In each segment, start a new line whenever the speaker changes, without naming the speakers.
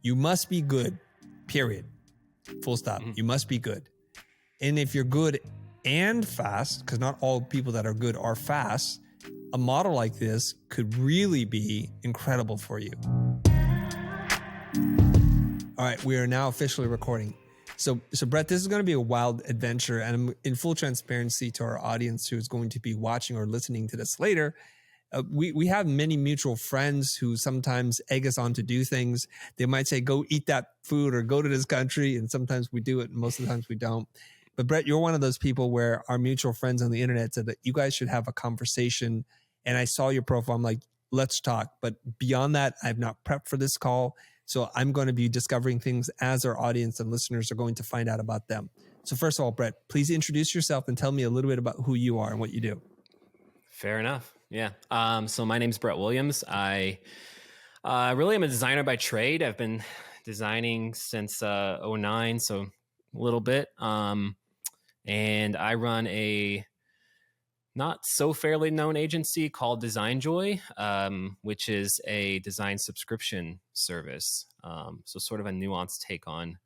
You must be good, period. Full stop. You must be good. And if you're good and fast, because not all people that are good are fast, a model like this could really be incredible for you. All right, we are now officially recording. So Brett, this is going to be a wild adventure, and I'm in full transparency to our audience who is going to be watching or listening to this later. We have many mutual friends who sometimes egg us on to do things. They might say, go eat that food or go to this country. And sometimes we do it. And most of the times we don't. But Brett, you're one of those people where our mutual friends on the internet said that you guys should have a conversation. And I saw your profile. I'm like, let's talk. But beyond that, I've not prepped for this call. So I'm going to be discovering things as our audience and listeners are going to find out about them. So first of all, Brett, please introduce yourself and tell me a little bit about who you are and what you do.
Fair enough. Yeah. So my name's Brett Williams. I really am a designer by trade. I've been designing since 2009, so a little bit. And I run a not so fairly known agency called Design Joy, which is a design subscription service. So sort of a nuanced take on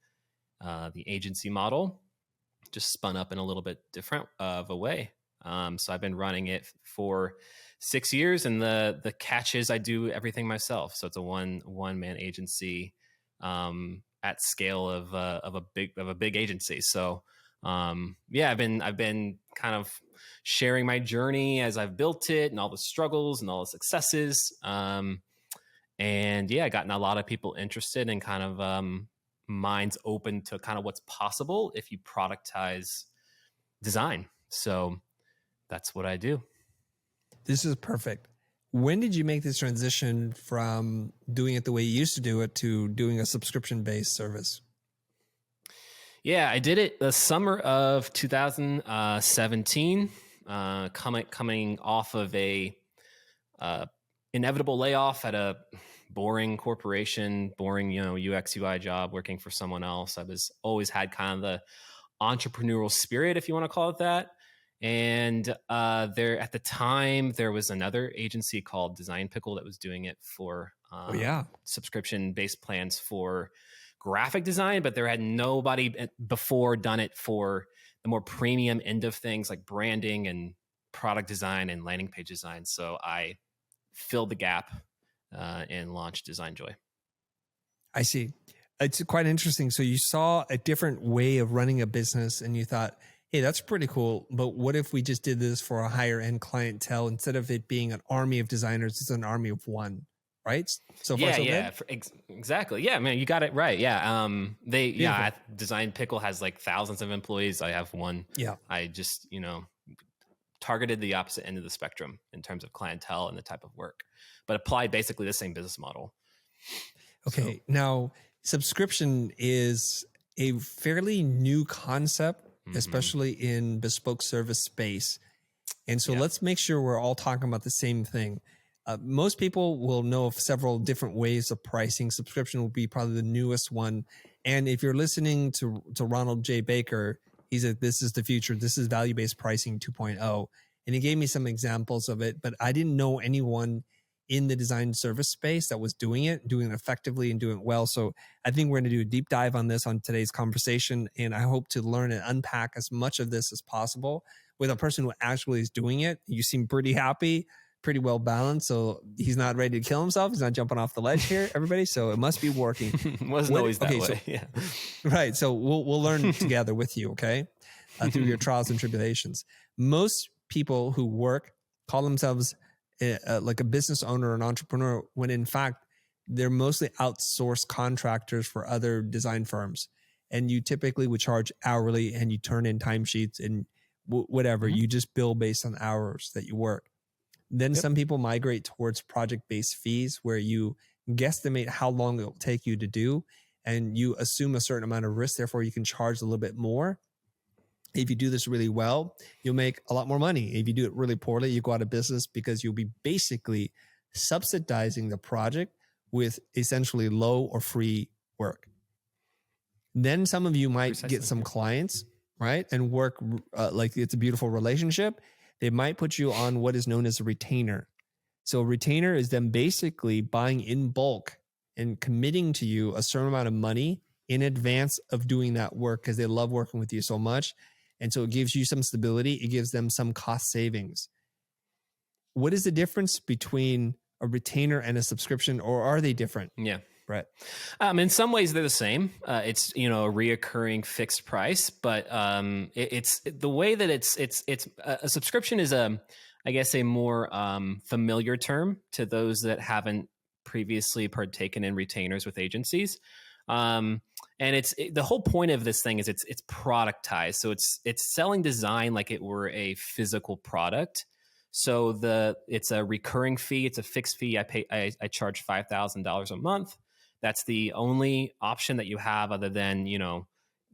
the agency model, just spun up in a little bit different of a way. So I've been running it for 6 years, and the catch is I do everything myself. So it's a one man agency at scale of a big agency. So I've been kind of sharing my journey as I've built it and all the struggles and all the successes. I gotten a lot of people interested and kind of minds open to kind of what's possible if you productize design. So that's what I do.
This is perfect. When did you make this transition from doing it the way you used to do it to doing a subscription-based service?
Yeah, I did it the summer of 2017, coming off of a inevitable layoff at a boring corporation, boring, UX UI job, working for someone else. I was always had kind of the entrepreneurial spirit, if you want to call it that. And there at the time, there was another agency called Design Pickle that was doing it for subscription-based plans for graphic design, but there had nobody before done it for the more premium end of things like branding and product design and landing page design. So I filled the gap and launched Design Joy.
I see. It's quite interesting. So you saw a different way of running a business and you thought, hey, that's pretty cool. But what if we just did this for a higher end clientele? Instead of it being an army of designers, it's an army of one, right? So far, so good?
Exactly. Yeah, man, you got it right. Yeah. Design Pickle has like thousands of employees. I have one. Yeah. I just, targeted the opposite end of the spectrum in terms of clientele and the type of work, but applied basically the same business model.
Okay. So, now, subscription is a fairly new concept, especially in bespoke service space. And so let's make sure we're all talking about the same thing. Most people will know of several different ways of pricing. Subscription will be probably the newest one. And if you're listening to Ronald J. Baker, he said, this is the future. This is value-based pricing 2.0. And he gave me some examples of it, but I didn't know anyone in the design service space that was doing it effectively and doing it well. So I think we're going to do a deep dive on this on today's conversation. And I hope to learn and unpack as much of this as possible with a person who actually is doing it. You seem pretty happy, pretty well balanced. So he's not ready to kill himself. He's not jumping off the ledge here, everybody. So it must be working.
Wasn't always that way.
So,
yeah.
Right. So we'll learn together with you. Okay. Through your trials and tribulations. Most people who work call themselves like a business owner or an entrepreneur, when in fact, they're mostly outsourced contractors for other design firms. And you typically would charge hourly and you turn in timesheets and whatever. You just bill based on hours that you work. Then some people migrate towards project-based fees where you guesstimate how long it will take you to do and you assume a certain amount of risk. Therefore, you can charge a little bit more. If you do this really well, you'll make a lot more money. If you do it really poorly, you go out of business because you'll be basically subsidizing the project with essentially low or free work. Then some of you might get some clients, right? And work like it's a beautiful relationship. They might put you on what is known as a retainer. So a retainer is them basically buying in bulk and committing to you a certain amount of money in advance of doing that work because they love working with you so much. And so it gives you some stability. It gives them some cost savings. What is the difference between a retainer and a subscription, or are they different?
Yeah.
Brett?
In some ways they're the same. It's, you know, a reoccurring fixed price, but it's the way that it's a subscription is I guess a more familiar term to those that haven't previously partaken in retainers with agencies. And the whole point of this thing is it's productized. So it's selling design like it were a physical product. So it's a recurring fee. It's a fixed fee. I charge $5,000 a month. That's the only option that you have other than, you know,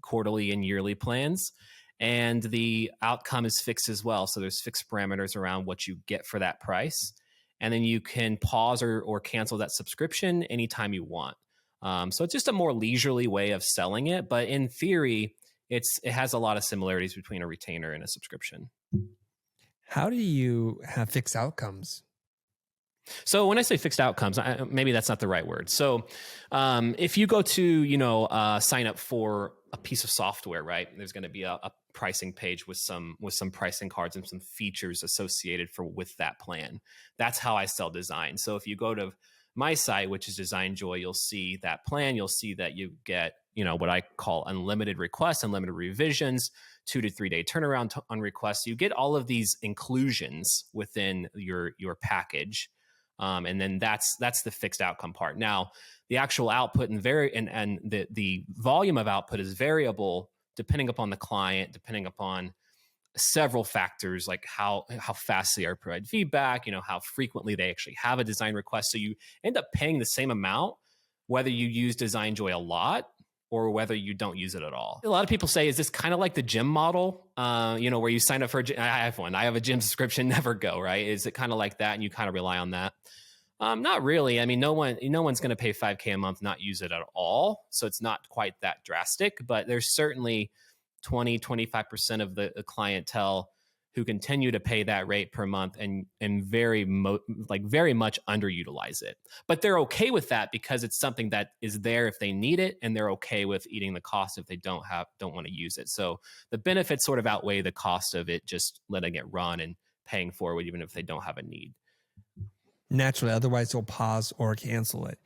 quarterly and yearly plans. And the outcome is fixed as well. So there's fixed parameters around what you get for that price. And then you can pause or cancel that subscription anytime you want. So it's just a more leisurely way of selling it. But in theory, it has a lot of similarities between a retainer and a subscription.
How do you have fixed outcomes?
So when I say fixed outcomes, maybe that's not the right word. So if you go to, you know, sign up for a piece of software, right? There's going to be a pricing page with some pricing cards and some features associated with that plan. That's how I sell design. So if you go to my site, which is Design Joy, you'll see that plan. You'll see that you get, you know, what I call unlimited requests, unlimited revisions, 2 to 3 day turnaround on requests. So you get all of these inclusions within your package. And then that's the fixed outcome part. Now, the actual output and the volume of output is variable depending upon the client, depending upon several factors like how fast they are provide feedback, you know, how frequently they actually have a design request. So you end up paying the same amount whether you use Design Joy a lot or whether you don't use it at all. A lot of people say, is this kind of like the gym model? You know, where you sign up for I have one. I have a gym subscription, never go, right? Is it kind of like that and you kind of rely on that? Not really. I mean, no one's going to pay $5,000 a month, not use it at all. So it's not quite that drastic, but there's certainly 20-25% of the clientele who continue to pay that rate per month and very much underutilize it. But they're okay with that because it's something that is there if they need it, and they're okay with eating the cost if they don't want to use it. So the benefits sort of outweigh the cost of it just letting it run and paying for it even if they don't have a need.
Naturally, otherwise they'll pause or cancel it.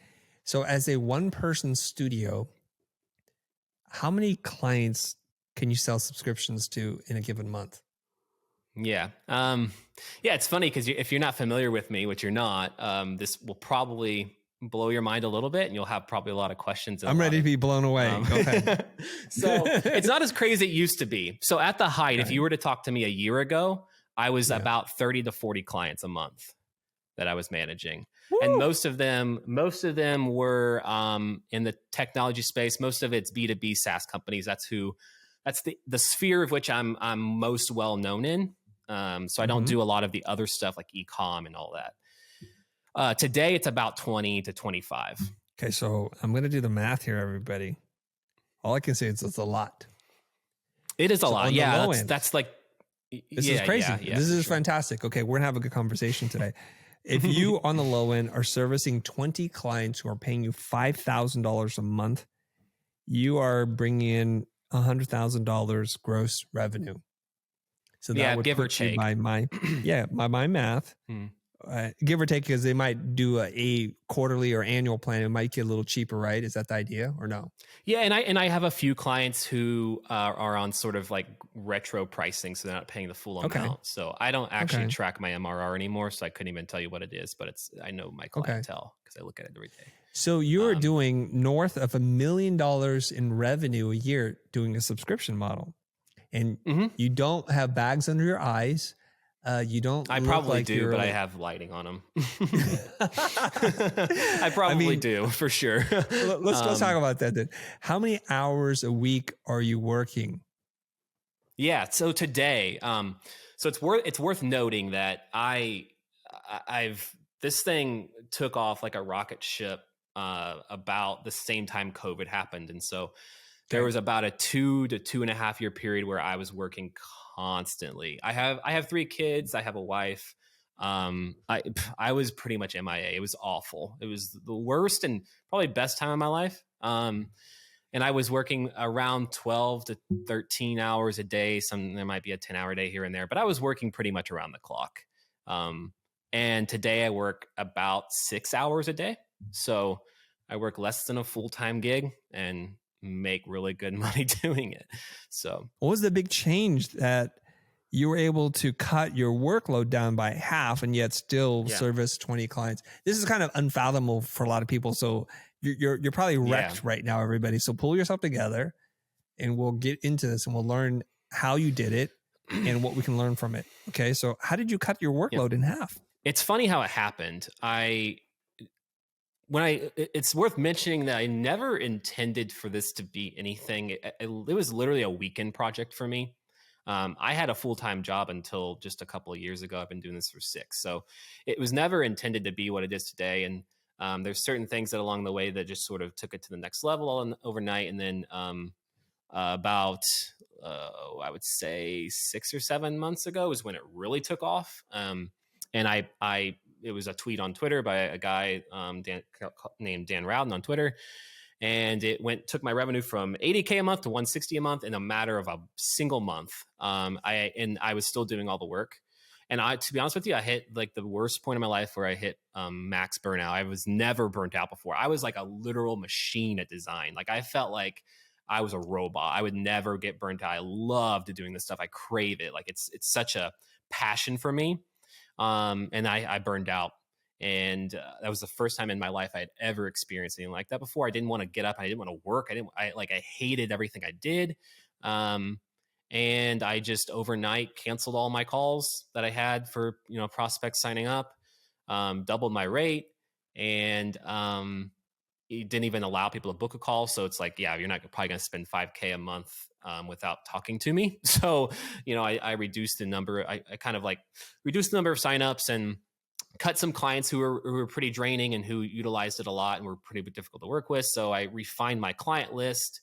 So as a one-person studio, how many clients can you sell subscriptions to in a given month?
Yeah. It's funny because if you're not familiar with me, which you're not, this will probably blow your mind a little bit and you'll have probably a lot of questions.
I'm ready to be blown away. Go ahead.
So it's not as crazy as it used to be. So at the height, if you were to talk to me a year ago, I was about 30 to 40 clients a month that I was managing. Woo! And most of them were in the technology space. Most of it's B2B SaaS companies. That's the sphere of which I'm most well known in. So I don't do a lot of the other stuff like e-com and all that. Today it's about 20 to 25.
Okay. So I'm going to do the math here, everybody. All I can say is it's a lot.
It is a lot. Yeah. That's like,
this is crazy.
Yeah,
this is fantastic. Okay. We're going to have a good conversation today. If you on the low end are servicing 20 clients who are paying you $5,000 a month, you are bringing in $100,000 gross revenue. So that would
give or
put you
take
by my math, give or take, because they might do a quarterly or annual plan. It might get a little cheaper, right? Is that the idea or no?
Yeah. And I have a few clients who are on sort of like retro pricing. So they're not paying the full amount. So I don't actually track my MRR anymore. So I couldn't even tell you what it is, but I know my clientele because I look at it every day.
So you're doing north of $1 million in revenue a year doing a subscription model, and you don't have bags under your eyes. You don't.
I probably do, but I have lighting on them. I probably do for sure.
Let's talk about that then. How many hours a week are you working?
Yeah. So today, so it's worth noting that this thing took off like a rocket ship about the same time COVID happened, and so there was about a 2 to 2.5 year period where I was working constantly. I have 3 kids. I have a wife. I was pretty much MIA. It was awful. It was the worst and probably best time of my life. And I was working around 12 to 13 hours a day. There might be a 10-hour day here and there, but I was working pretty much around the clock. And today I work about 6 hours a day. So I work less than a full-time gig and make really good money doing it. So
what was the big change that you were able to cut your workload down by half and yet still service 20 clients? This is kind of unfathomable for a lot of people. So you're probably wrecked right now, everybody. So pull yourself together and we'll get into this and we'll learn how you did it and what we can learn from it. Okay. So how did you cut your workload in half?
It's funny how it happened. It's worth mentioning that I never intended for this to be anything. It was literally a weekend project for me. I had a full-time job until just a couple of years ago. I've been doing this for 6. So it was never intended to be what it is today. And there's certain things that along the way that just sort of took it to the next level overnight. And then about, I would say 6 or 7 months ago is when it really took off. And it was a tweet on Twitter by a guy named Dan Rowden on Twitter. And it took my revenue from $80K a month to $160 a month in a matter of a single month. I was still doing all the work. And to be honest with you, I hit like the worst point in my life where I hit max burnout. I was never burnt out before. I was like a literal machine at design. Like I felt like I was a robot. I would never get burnt out. I loved doing this stuff. I crave it. Like it's such a passion for me. And I burned out. And that was the first time in my life I had ever experienced anything like that before. I didn't want to get up. I didn't want to work. I hated everything I did. And I just overnight canceled all my calls that I had for, prospects signing up, doubled my rate, and it didn't even allow people to book a call. So it's like, yeah, you're not probably going to spend $5K a month without talking to me. So, I reduced the number. I kind of like reduced the number of signups and cut some clients who were pretty draining and who utilized it a lot and were pretty difficult to work with. So I refined my client list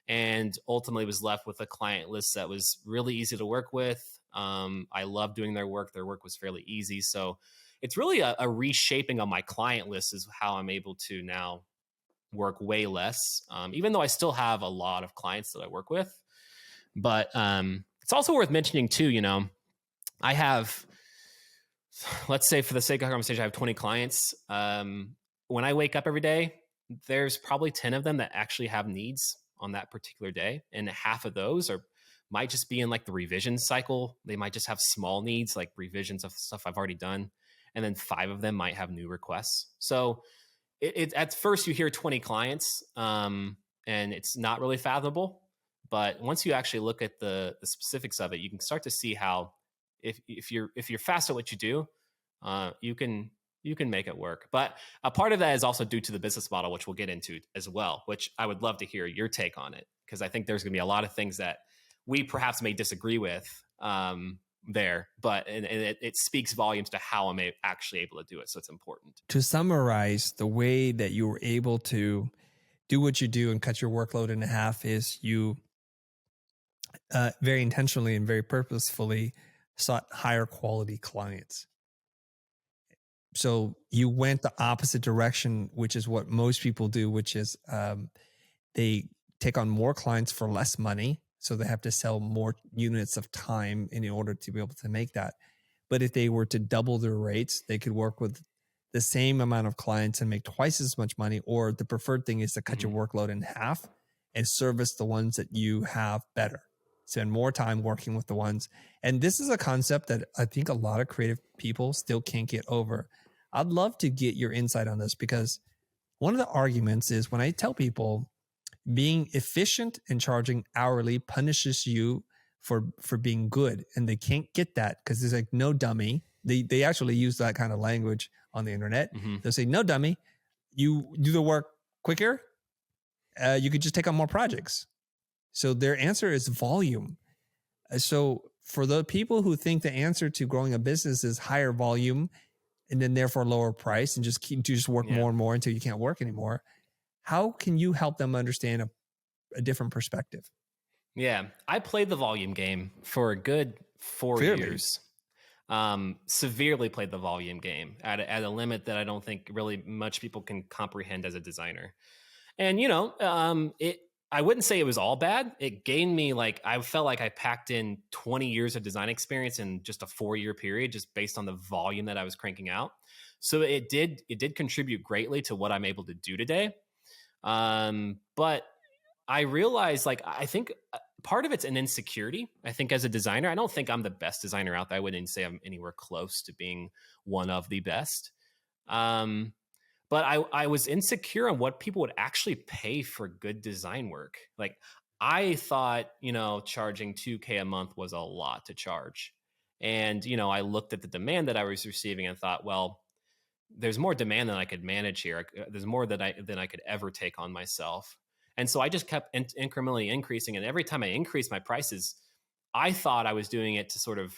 and ultimately was left with a client list that was really easy to work with. I love doing their work. Their work was fairly easy. So it's really a reshaping of my client list is how I'm able to now work way less, even though I still have a lot of clients that I work with. But it's also worth mentioning too, I have, let's say for the sake of conversation, I have 20 clients. When I wake up every day, there's probably 10 of them that actually have needs on that particular day. And half of those might just be in like the revision cycle. They might just have small needs, like revisions of stuff I've already done. And then 5 of them might have new requests. So at first you hear 20 clients and it's not really fathomable. But once you actually look at the specifics of it, you can start to see how if you're fast at what you do, you can make it work. But a part of that is also due to the business model, which we'll get into as well, which I would love to hear your take on it, because I think there's going to be a lot of things that we perhaps may disagree with there, but it speaks volumes to how I'm actually able to do it. So it's important.
To summarize, the way that you were able to do what you do and cut your workload in half is you very intentionally and very purposefully sought higher quality clients. So you went the opposite direction, which is what most people do, which is they take on more clients for less money. So they have to sell more units of time in order to be able to make that. But if they were to double their rates, they could work with the same amount of clients and make twice as much money. Or the preferred thing is to cut your workload in half and service the ones that you have better. Spend more time working with the ones. And this is a concept that I think a lot of creative people still can't get over. I'd love to get your insight on this, because one of the arguments is when I tell people being efficient and charging hourly punishes you for being good. And they can't get that because there's like, no dummy. They actually use that kind of language on the internet. They'll say, no dummy, you do the work quicker. You could just take on more projects. So their answer is volume. So for the people who think the answer to growing a business is higher volume and then therefore lower price and just work more and more until you can't work anymore, how can you help them understand a different perspective?
Yeah, I played the volume game for a good 4 years. severely played the volume game at a limit that I don't think really much people can comprehend as a designer. And I wouldn't say it was all bad. It gained me, like, I felt like I packed in 20 years of design experience in just a 4-year period, just based on the volume that I was cranking out. So it did contribute greatly to what I'm able to do today. But I realized, like, I think part of it's an insecurity. I think as a designer, I don't think I'm the best designer out there. I wouldn't say I'm anywhere close to being one of the best. Um, but I was insecure on what people would actually pay for good design work. Like, I thought, charging 2K a month was a lot to charge. And, I looked at the demand that I was receiving and thought, well, there's more demand than I could manage here. There's more than I could ever take on myself. And so I just kept incrementally increasing. And every time I increased my prices, I thought I was doing it to sort of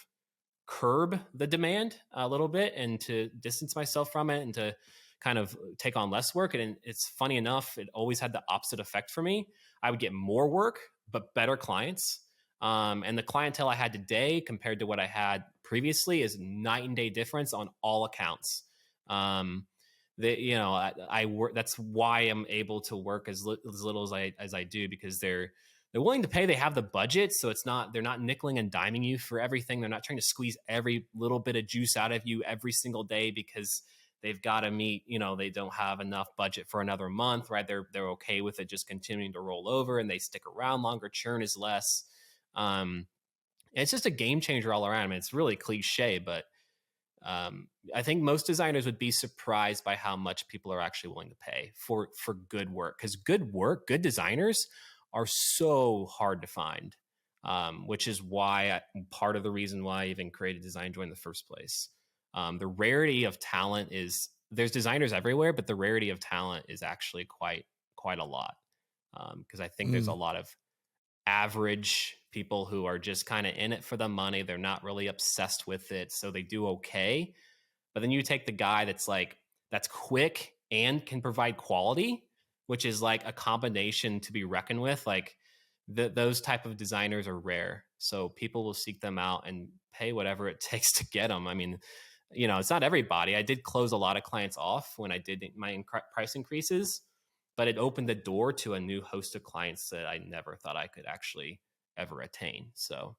curb the demand a little bit and to distance myself from it and to kind of take on less work. And it's funny enough, it always had the opposite effect for me. I would get more work, but better clients. And the clientele I had today compared to what I had previously is night and day difference on all accounts. I work. That's why I'm able to work as little as I do, because they're willing to pay. They have the budget, so they're not nickeling and diming you for everything. They're not trying to squeeze every little bit of juice out of you every single day because they've got to meet. They don't have enough budget for another month, right? They're okay with it just continuing to roll over, and they stick around longer. Churn is less. It's just a game changer all around. I mean, it's really cliche, but I think most designers would be surprised by how much people are actually willing to pay for good work, because good designers are so hard to find, which is why part of the reason why I even created Design Joy in the first place. The rarity of talent there's designers everywhere, but the rarity of talent is actually quite a lot, because I think there's a lot of average people who are just kind of in it for the money. They're not really obsessed with it, so they do okay. But then you take the guy that's quick and can provide quality, which is like a combination to be reckoned with. Like, those type of designers are rare, so people will seek them out and pay whatever it takes to get them. I mean, it's not everybody. I did close a lot of clients off when I did my price increases, but it opened the door to a new host of clients that I never thought I could actually ever attain. So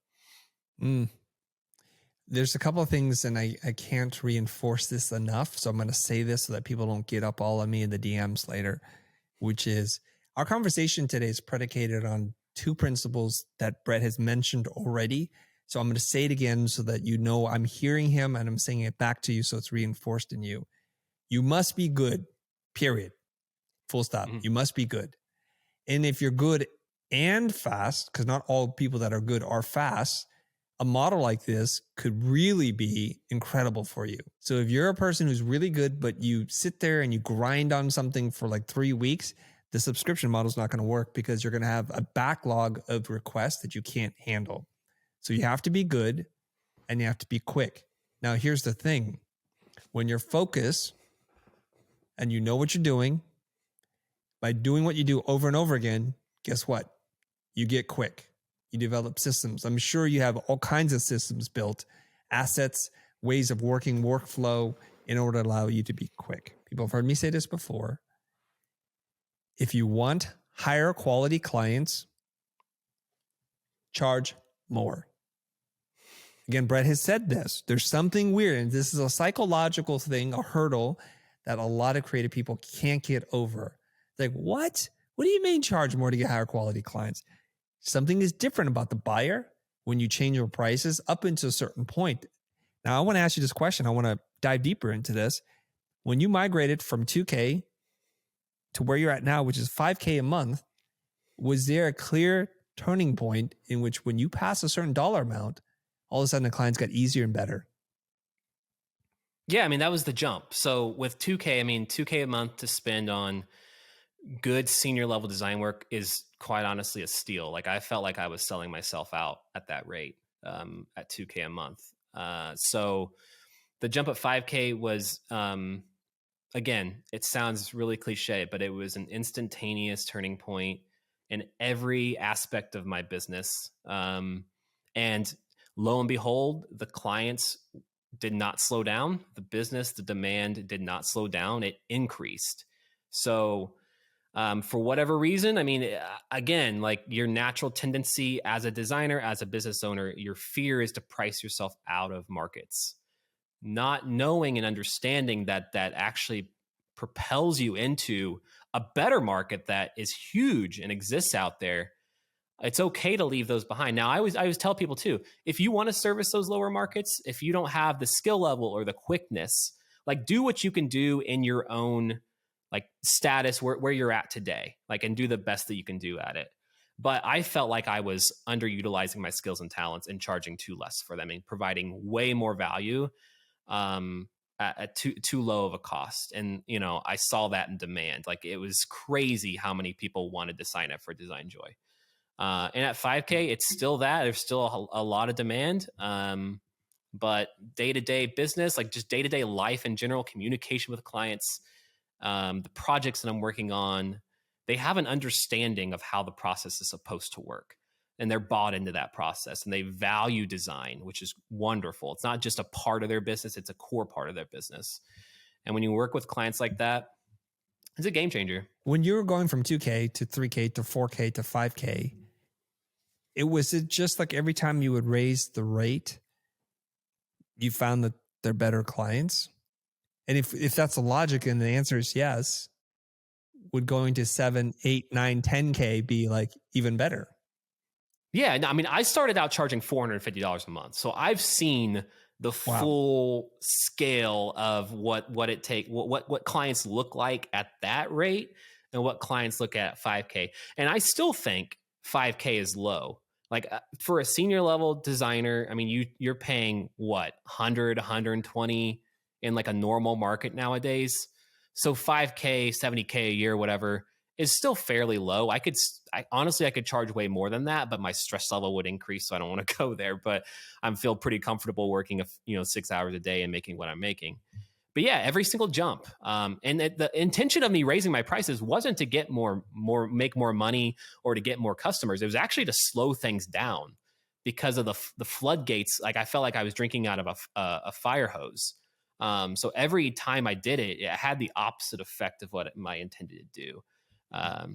there's a couple of things, and I can't reinforce this enough, so I'm going to say this so that people don't get up all on me in the DMs later, which is our conversation today is predicated on two principles that Brett has mentioned already. So I'm going to say it again so that I'm hearing him and I'm saying it back to you so it's reinforced in you. You must be good, period. Full stop. You must be good. And if you're good and fast, because not all people that are good are fast, a model like this could really be incredible for you. So if you're a person who's really good, but you sit there and you grind on something for like 3 weeks, the subscription model is not going to work because you're going to have a backlog of requests that you can't handle. So you have to be good and you have to be quick. Now, here's the thing. When you're focused and you know what you're doing, by doing what you do over and over again, guess what? You get quick. You develop systems. I'm sure you have all kinds of systems built, assets, ways of working, workflow, in order to allow you to be quick. People have heard me say this before. If you want higher quality clients, charge more. Again, Brett has said this. There's something weird, and this is a psychological thing, a hurdle that a lot of creative people can't get over. Like, what? What do you mean charge more to get higher quality clients? Something is different about the buyer when you change your prices up until a certain point. Now, I want to ask you this question. I want to dive deeper into this. When you migrated from 2K to where you're at now, which is 5K a month, was there a clear turning point in which when you pass a certain dollar amount, all of a sudden the clients got easier and better?
Yeah, I mean, that was the jump. So with 2K, 2K a month to spend on good senior level design work is quite honestly a steal. Like, I felt like I was selling myself out at that rate, at 2K a month. So the jump at 5K was, again, it sounds really cliche, but it was an instantaneous turning point in every aspect of my business. And lo and behold, the clients did not slow down. The business, the demand did not slow down. It increased. So for whatever reason, I mean, again, like your natural tendency as a designer, as a business owner, your fear is to price yourself out of markets. Not knowing and understanding that that actually propels you into a better market that is huge and exists out there. It's okay to leave those behind. Now, I always tell people too, if you want to service those lower markets, if you don't have the skill level or the quickness, like do what you can do in your own like status where you're at today, like, and do the best that you can do at it. But I felt like I was underutilizing my skills and talents and charging too less for them and providing way more value at too low of a cost. And, you know, I saw that in demand. Like it was crazy how many people wanted to sign up for Design Joy. And at 5K, it's still that. There's still a lot of demand. But day-to-day business, like just day-to-day life in general, communication with clients, the projects that I'm working on, they have an understanding of how the process is supposed to work. And they're bought into that process and they value design, which is wonderful. It's not just a part of their business, it's a core part of their business. And when you work with clients like that, it's a game changer.
When you were going from 2K to 3K to 4K to 5K, it just like every time you would raise the rate, you found that they're better clients? And if that's the logic and the answer is yes, would going to 7, 8, 9, 10K be like even better?
Yeah, I mean, I started out charging $450 a month. So I've seen the full scale of what it take, what clients look like at that rate and what clients look at 5K. And I still think 5K is low. Like for a senior level designer, I mean, you're paying what, 100, 120 in like a normal market nowadays. So 5K, 70K a year, whatever, is still fairly low. I honestly, I could charge way more than that, but my stress level would increase. So I don't want to go there, but I feel pretty comfortable working, 6 hours a day and making what I'm making. But yeah, every single jump. And the intention of me raising my prices wasn't to get make more money or to get more customers. It was actually to slow things down because of the floodgates. Like I felt like I was drinking out of a fire hose. So every time I did it, it had the opposite effect of what I intended to do.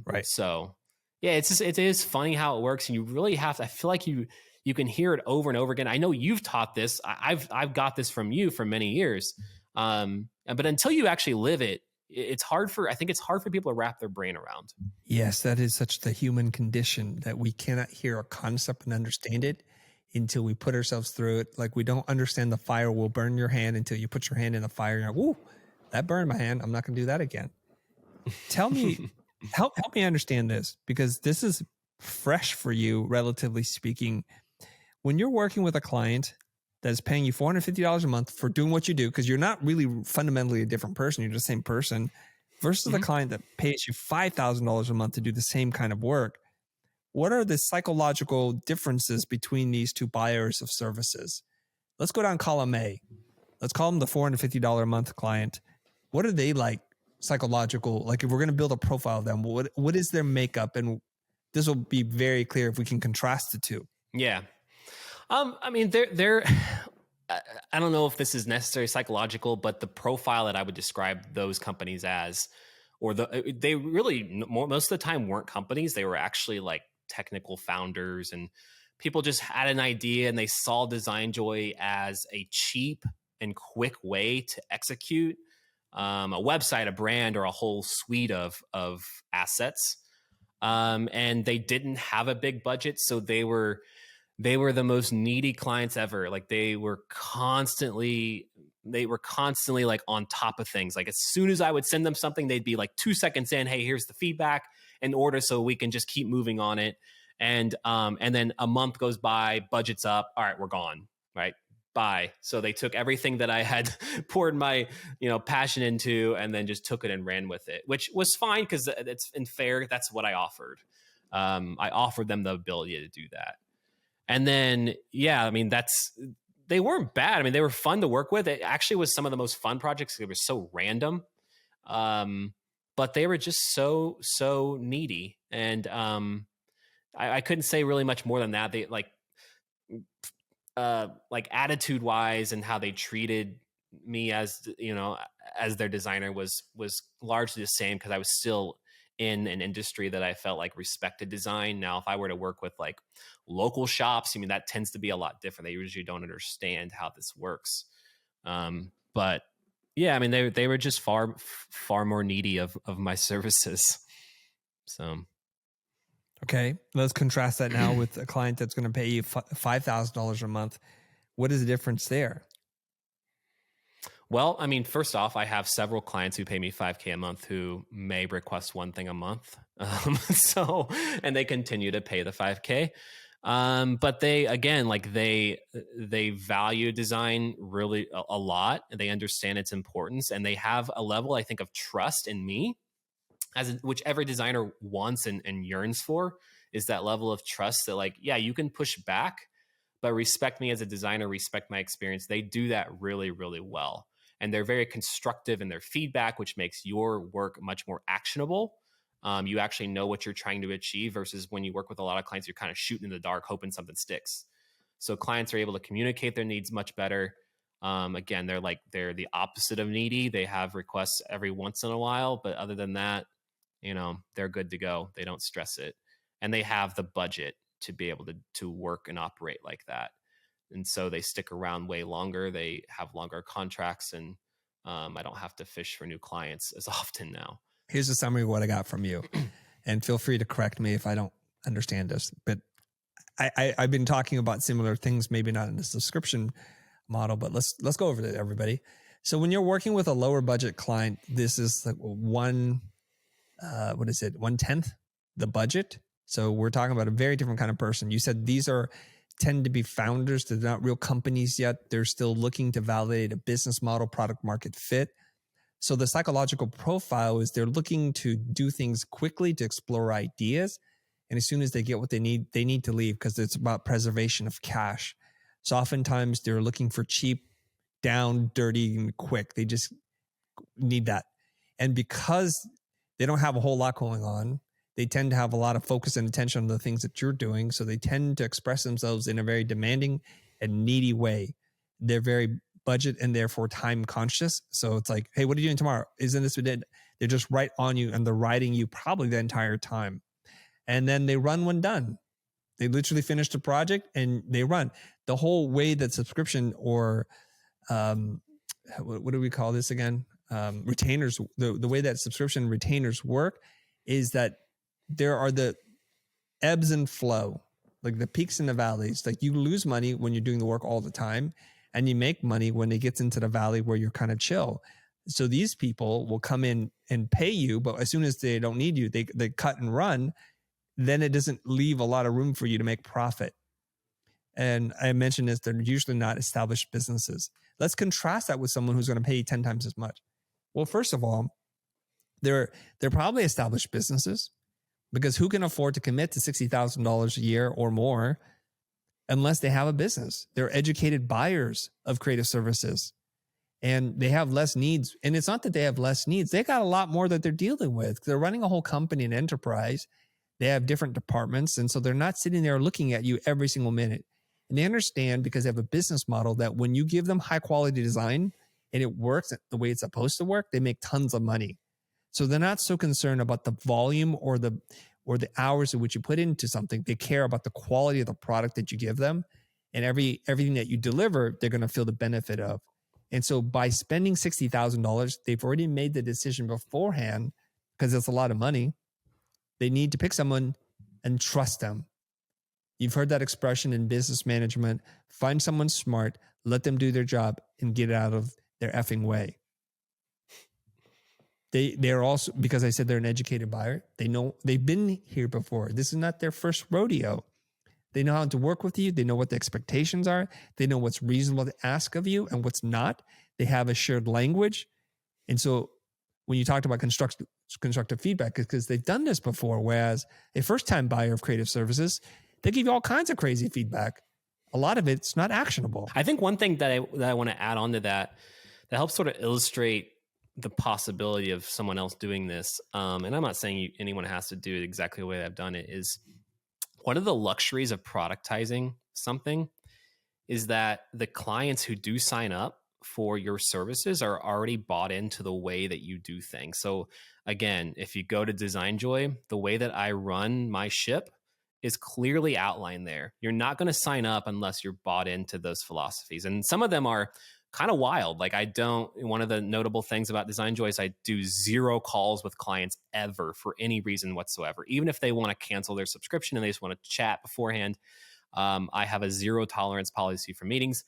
Right.
So yeah, it is funny how it works. And you really have to, I feel like you can hear it over and over again. I know you've taught this. I've got this from you for many years. But until you actually live it, I think it's hard for people to wrap their brain around.
Yes, that is such the human condition that we cannot hear a concept and understand it until we put ourselves through it. Like we don't understand the fire will burn your hand until you put your hand in the fire. You're like, "Ooh, that burned my hand. I'm not going to do that again." Tell me, help me understand this, because this is fresh for you, relatively speaking. When you're working with a client that is paying you $450 a month for doing what you do, because you're not really fundamentally a different person, you're the same person, versus the client that pays you $5,000 a month to do the same kind of work, what are the psychological differences between these two buyers of services? Let's go down column A. Let's call them the $450 a month client. What are they like psychological? Like if we're going to build a profile of them, what is their makeup? And this will be very clear if we can contrast the two.
Yeah. I mean, they're I don't know if this is necessarily psychological, but the profile that I would describe those companies as, they really most of the time weren't companies. They were actually like technical founders, and people just had an idea and they saw Design Joy as a cheap and quick way to execute a website, a brand, or a whole suite of assets. And they didn't have a big budget, so they were the most needy clients ever. Like they were constantly like on top of things. Like as soon as I would send them something, they'd be like 2 seconds in, "Hey, here's the feedback and order so we can just keep moving on it." And then a month goes by, budget's up. All right, we're gone. Right. Bye. So they took everything that I had poured my, passion into and then just took it and ran with it, which was fine because it's fair. That's what I offered. I offered them the ability to do that. And then, yeah, I mean, they weren't bad. I mean, they were fun to work with. It actually was some of the most fun projects. They were so random. But they were just so needy. And I couldn't say really much more than that. They like like attitude wise and how they treated me as, as their designer was largely the same, because I was still in an industry that I felt like respected design. Now, if I were to work with like local shops, I mean, that tends to be a lot different. They usually don't understand how this works. But yeah, I mean, they were just far more needy of my services. So
Okay, let's contrast that now with a client that's going to pay you $5,000 a month. What is the difference there?
well, I mean, first off, I have several clients who pay me $5K a month who may request one thing a month. And they continue to pay the $5K. But they, again, like they value design really a lot. They understand its importance, and they have a level, I think, of trust in me, which every designer wants and yearns for, is that level of trust that, like, yeah, you can push back, but respect me as a designer, respect my experience. They do that really, really well. And they're very constructive in their feedback, which makes your work much more actionable. You actually know what you're trying to achieve, versus when you work with a lot of clients, you're kind of shooting in the dark, hoping something sticks. So clients are able to communicate their needs much better. Again, they're the opposite of needy. They have requests every once in a while, but other than that, they're good to go. They don't stress it. And they have the budget to be able to work and operate like that. And so they stick around way longer. They have longer contracts, and I don't have to fish for new clients as often now.
Here's a summary of what I got from you, and feel free to correct me if I don't understand this. But I've been talking about similar things, maybe not in the subscription model, but let's go over it, everybody. So when you're working with a lower budget client, this is like 1/10 the budget. So we're talking about a very different kind of person. You said these tend to be founders. They're not real companies yet. They're still looking to validate a business model, product market fit. So the psychological profile is they're looking to do things quickly, to explore ideas. And as soon as they get what they need to leave, because it's about preservation of cash. So oftentimes they're looking for cheap, down, dirty, and quick. They just need that. And because they don't have a whole lot going on, they tend to have a lot of focus and attention on the things that you're doing. So they tend to express themselves in a very demanding and needy way. They're very budget and therefore time conscious. So it's like, hey, what are you doing tomorrow? Isn't this what did? They're just right on you, and they're riding you probably the entire time. And then they run when done. They literally finish the project and they run. The whole way that subscription or what do we call this again? Retainers, the way that subscription retainers work is that there are the ebbs and flow, like the peaks and the valleys. Like you lose money when you're doing the work all the time, and you make money when it gets into the valley where you're kind of chill. So these people will come in and pay you, but as soon as they don't need you, they cut and run. Then it doesn't leave a lot of room for you to make profit. And I mentioned this, they're usually not established businesses. Let's contrast that with someone who's going to pay you 10 times as much. Well, first of all, they're probably established businesses, because who can afford to commit to $60,000 a year or more unless they have a business? They're educated buyers of creative services, and they have less needs. And it's not that they have less needs. They got a lot more that they're dealing with. They're running a whole company and enterprise. They have different departments. And so they're not sitting there looking at you every single minute. And they understand, because they have a business model, that when you give them high quality design and it works the way it's supposed to work, they make tons of money. So they're not so concerned about the volume or the hours in which you put into something. They care about the quality of the product that you give them, and everything that you deliver, they're going to feel the benefit of. And so by spending $60,000, they've already made the decision beforehand, because it's a lot of money. They need to pick someone and trust them. You've heard that expression in business management: find someone smart, let them do their job, and get out of their effing way. They're also, because I said they're an educated buyer, they know, they've been here before. This is not their first rodeo. They know how to work with you. They know what the expectations are. They know what's reasonable to ask of you and what's not. They have a shared language. And so when you talked about constructive feedback, because they've done this before, whereas a first-time buyer of creative services, they give you all kinds of crazy feedback. A lot of it's not actionable.
I think one thing that I want to add on to that helps sort of illustrate the possibility of someone else doing this, and I'm not saying anyone has to do it exactly the way I've done it, is one of the luxuries of productizing something is that the clients who do sign up for your services are already bought into the way that you do things. So again, if you go to Design Joy, the way that I run my ship is clearly outlined there. You're not going to sign up unless you're bought into those philosophies. And some of them are kind of wild. Like one of the notable things about Design Joy is I do 0 calls with clients ever for any reason whatsoever. Even if they want to cancel their subscription and they just want to chat beforehand, I have a 0 tolerance policy for meetings.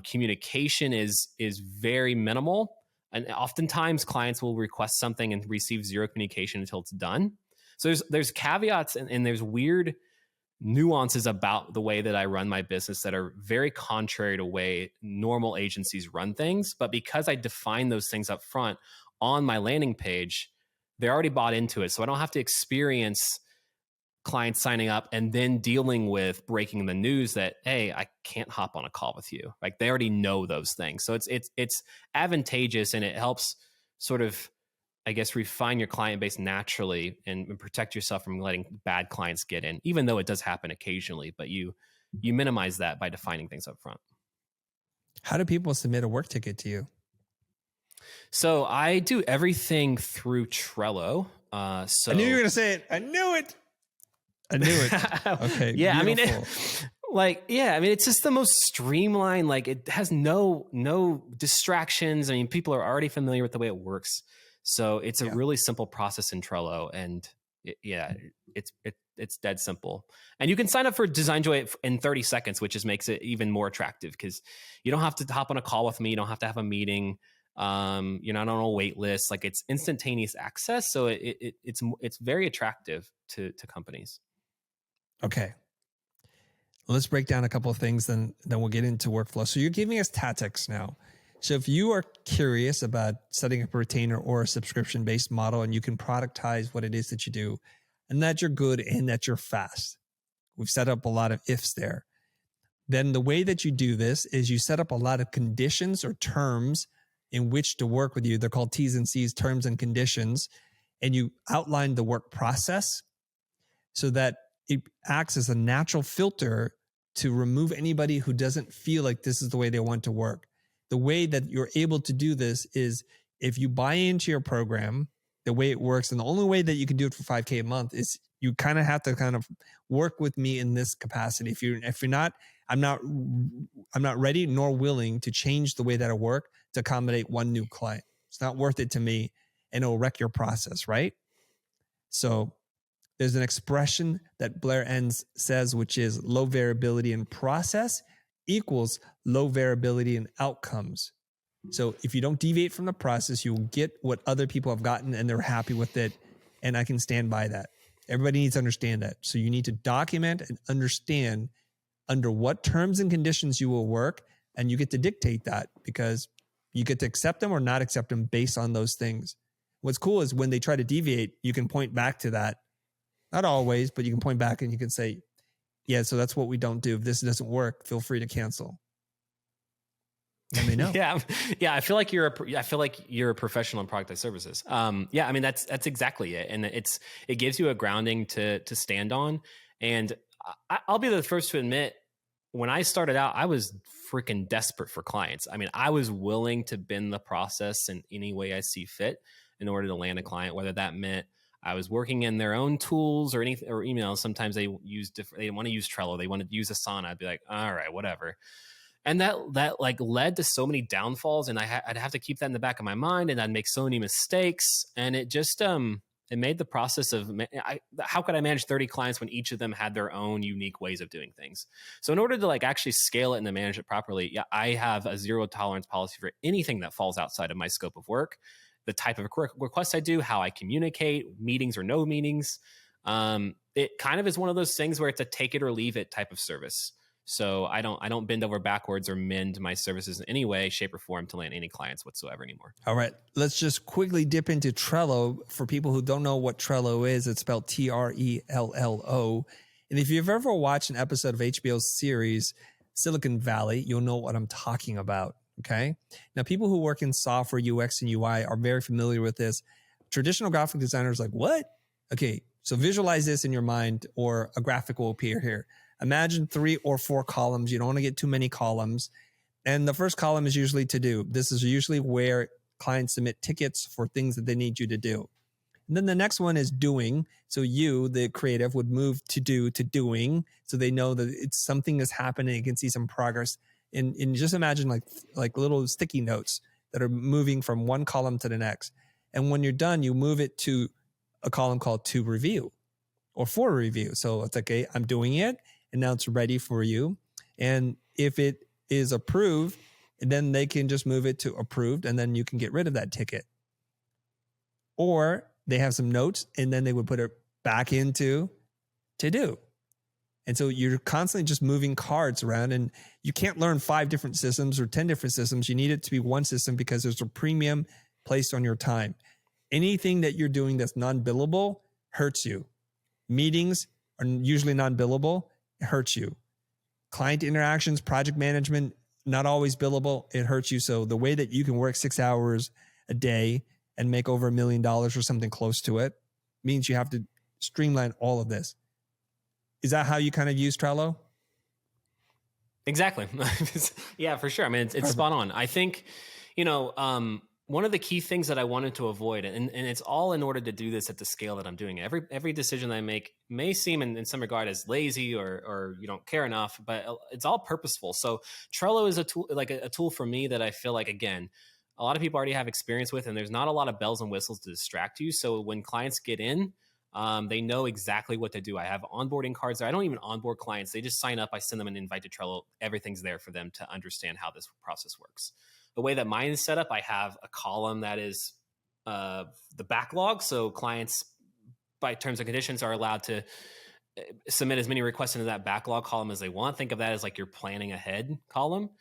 Communication is very minimal. And oftentimes clients will request something and receive 0 communication until it's done. So there's caveats and there's weird nuances about the way that I run my business that are very contrary to the way normal agencies run things. But because I define those things up front on my landing page, they're already bought into it. So I don't have to experience clients signing up and then dealing with breaking the news that, hey, I can't hop on a call with you. Like they already know those things. So it's advantageous, and it helps sort of, I guess, refine your client base naturally and protect yourself from letting bad clients get in, even though it does happen occasionally, but you minimize that by defining things up front.
How do people submit a work ticket to you?
So I do everything through Trello. So
I knew you were going to say it. I knew it. Okay.
Yeah.
Beautiful.
It's just the most streamlined, like it has no distractions. I mean, people are already familiar with the way it works. So it's a really simple process in Trello, and it's dead simple. And you can sign up for Design Joy in 30 seconds, which just makes it even more attractive because you don't have to hop on a call with me. You don't have to have a meeting. You're not on a wait list. Like it's instantaneous access. So it's very attractive to companies.
Okay. Let's break down a couple of things, then we'll get into workflow. So you're giving us tactics now. So if you are curious about setting up a retainer or a subscription-based model, and you can productize what it is that you do, and that you're good and that you're fast, we've set up a lot of ifs there. Then the way that you do this is you set up a lot of conditions or terms in which to work with you. They're called T's and C's, terms and conditions. And you outline the work process so that it acts as a natural filter to remove anybody who doesn't feel like this is the way they want to work. The way that you're able to do this is if you buy into your program, the way it works, and the only way that you can do it for $5,000 a month is you kind of have to kind of work with me in this capacity. If you're not, I'm not ready nor willing to change the way that I work to accommodate one new client. It's not worth it to me, and it'll wreck your process, right? So there's an expression that Blair Enns says, which is low variability in process equals low variability in outcomes. So if you don't deviate from the process, you will get what other people have gotten and they're happy with it. And I can stand by that. Everybody needs to understand that. So you need to document and understand under what terms and conditions you will work. And you get to dictate that because you get to accept them or not accept them based on those things. What's cool is when they try to deviate, you can point back to that. Not always, but you can point back and you can say, yeah, so that's what we don't do. If this doesn't work, feel free to cancel. And they know.
Yeah. I feel like you're a professional in productized services. That's exactly it. And it gives you a grounding to stand on. And I'll be the first to admit, when I started out, I was freaking desperate for clients. I mean, I was willing to bend the process in any way I see fit in order to land a client, whether that meant I was working in their own tools or anything, or emails. Sometimes they want to use Trello. They want to use Asana. I'd be like, all right, whatever. And that like led to so many downfalls, and I'd have to keep that in the back of my mind, and I'd make so many mistakes. And it just, it made the process of how could I manage 30 clients when each of them had their own unique ways of doing things? So in order to like actually scale it and to manage it properly, I have a 0 tolerance policy for anything that falls outside of my scope of work. The type of request I do, how I communicate, meetings or no meetings. It kind of is one of those things where it's a take it or leave it type of service. So I don't bend over backwards or mend my services in any way, shape, or form to land any clients whatsoever anymore.
All right. Let's just quickly dip into Trello. For people who don't know what Trello is, it's spelled Trello. And if you've ever watched an episode of HBO's series, Silicon Valley, you'll know what I'm talking about. Okay. Now, people who work in software, UX, and UI are very familiar with this. Traditional graphic designers like, what? Okay. So visualize this in your mind, or a graphic will appear here. Imagine 3 or 4 columns. You don't want to get too many columns. And the first column is usually to do. This is usually where clients submit tickets for things that they need you to do. And then the next one is doing. So you, the creative, would move to do to doing. So they know that it's something that's happening. You can see some progress. And just imagine like little sticky notes that are moving from one column to the next. And when you're done, you move it to a column called to review or for review. So it's like, okay, I'm doing it and now it's ready for you. And if it is approved, then they can just move it to approved and then you can get rid of that ticket. Or they have some notes and then they would put it back into to do. And so you're constantly just moving cards around and you can't learn 5 different systems or 10 different systems. You need it to be one system because there's a premium placed on your time. Anything that you're doing that's non-billable hurts you. Meetings are usually non-billable. It hurts you. Client interactions, project management, not always billable. It hurts you. So the way that you can work 6 hours a day and make over $1 million or something close to it means you have to streamline all of this. Is that how you kind of use Trello?
Exactly. Yeah, for sure. I mean, it's spot on. I think, one of the key things that I wanted to avoid, and it's all in order to do this at the scale that I'm doing it. Every decision that I make may seem in some regard as lazy or you don't care enough, but it's all purposeful. So Trello is a tool, like a tool for me that I feel like, again, a lot of people already have experience with, and there's not a lot of bells and whistles to distract you. So when clients get in, they know exactly what to do. I have onboarding cards there. I don't even onboard clients. They just sign up. I send them an invite to Trello. Everything's there for them to understand how this process works. The way that mine is set up, I have a column that is the backlog. So clients, by terms and conditions, are allowed to submit as many requests into that backlog column as they want. Think of that as like your planning ahead column.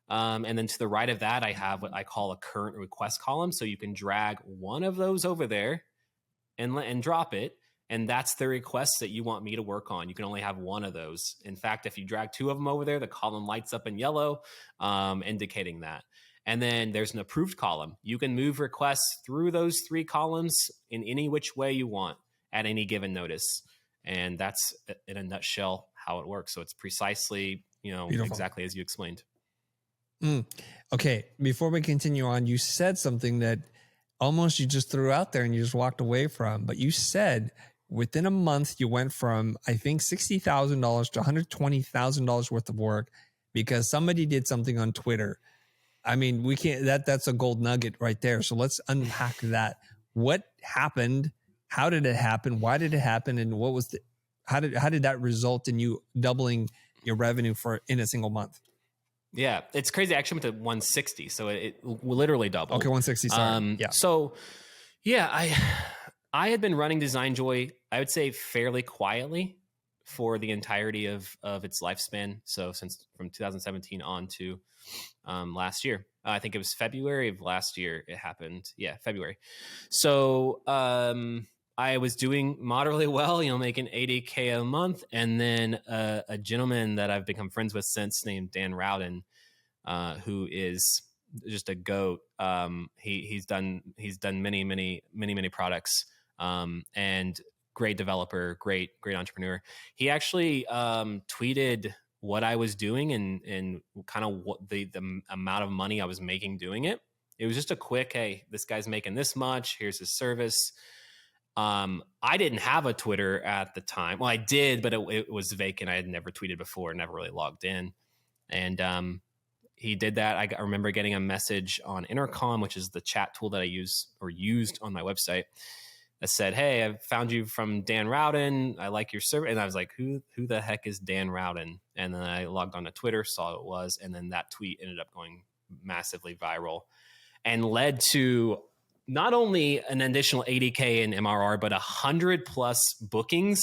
And then to the right of that, I have what I call a current request column. So you can drag one of those over there and drop it. And that's the requests that you want me to work on. You can only have one of those. In fact, if you drag 2 of them over there, the column lights up in yellow, indicating that. And then there's an approved column. You can move requests through those 3 columns in any which way you want at any given notice. And that's, in a nutshell, how it works. So it's precisely,
Beautiful.
Exactly as you explained.
Okay. Before we continue on, you said something that almost you just threw out there and you just walked away from, but you said within a month, you went from, I think, $60,000 to $120,000 worth of work because somebody did something on Twitter. I mean, we can't, that's a gold nugget right there. So let's unpack that. What happened? How did it happen? Why did it happen? And what was how did that result in you doubling your revenue in a single month?
Yeah, it's crazy. I actually went to 160. So it literally doubled.
Okay. 160. Sorry. Yeah.
So yeah, I had been running Design Joy, I would say fairly quietly for the entirety of its lifespan. So from 2017 on to last year. I think it was February of last year it happened. Yeah, February. So I was doing moderately well, making $80K a month. And then a gentleman that I've become friends with since named Dan Rowden, who is just a goat. He's done many products and great developer, great entrepreneur. He actually tweeted what I was doing and kind of what the amount of money I was making doing it. It was just a quick, hey, this guy's making this much. Here's his service. I didn't have a Twitter at the time. Well, I did, but it was vacant. I had never tweeted before, never really logged in. And he did that. I remember getting a message on Intercom, which is the chat tool that I used on my website, that said, hey, I found you from Dan Rowden. I like your service. And I was like, who the heck is Dan Rowden? And then I logged on to Twitter, saw who it was. And then that tweet ended up going massively viral and led to not only an additional 80K in MRR, but 100 plus bookings.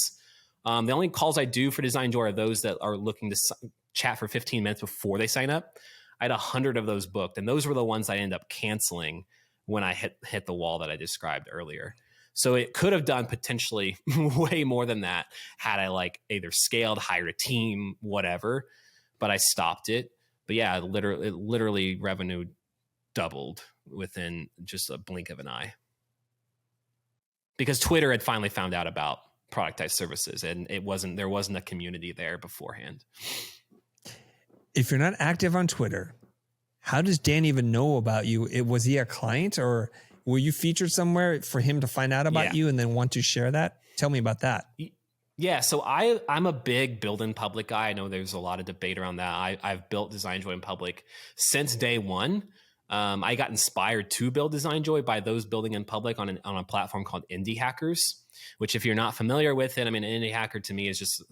The only calls I do for Design Joy are those that are looking to chat for 15 minutes before they sign up. I had 100 of those booked. And those were the ones I ended up canceling when I hit the wall that I described earlier. So it could have done potentially way more than that had I either scaled, hired a team, whatever, but I stopped it. But yeah, literally revenue doubled within just a blink of an eye because Twitter had finally found out about productized services, and there wasn't a community there beforehand.
If you're not active on Twitter, how does Dan even know about you? Was he a client, or were you featured somewhere for him to find out about you and then want to share that? Tell me about that.
Yeah, so I'm a big build in public guy. I know there's a lot of debate around that. I've built DesignJoy in public since day one. I got inspired to build DesignJoy by those building in public on a platform called Indie Hackers, which, if you're not familiar with it, I mean, an indie hacker to me is just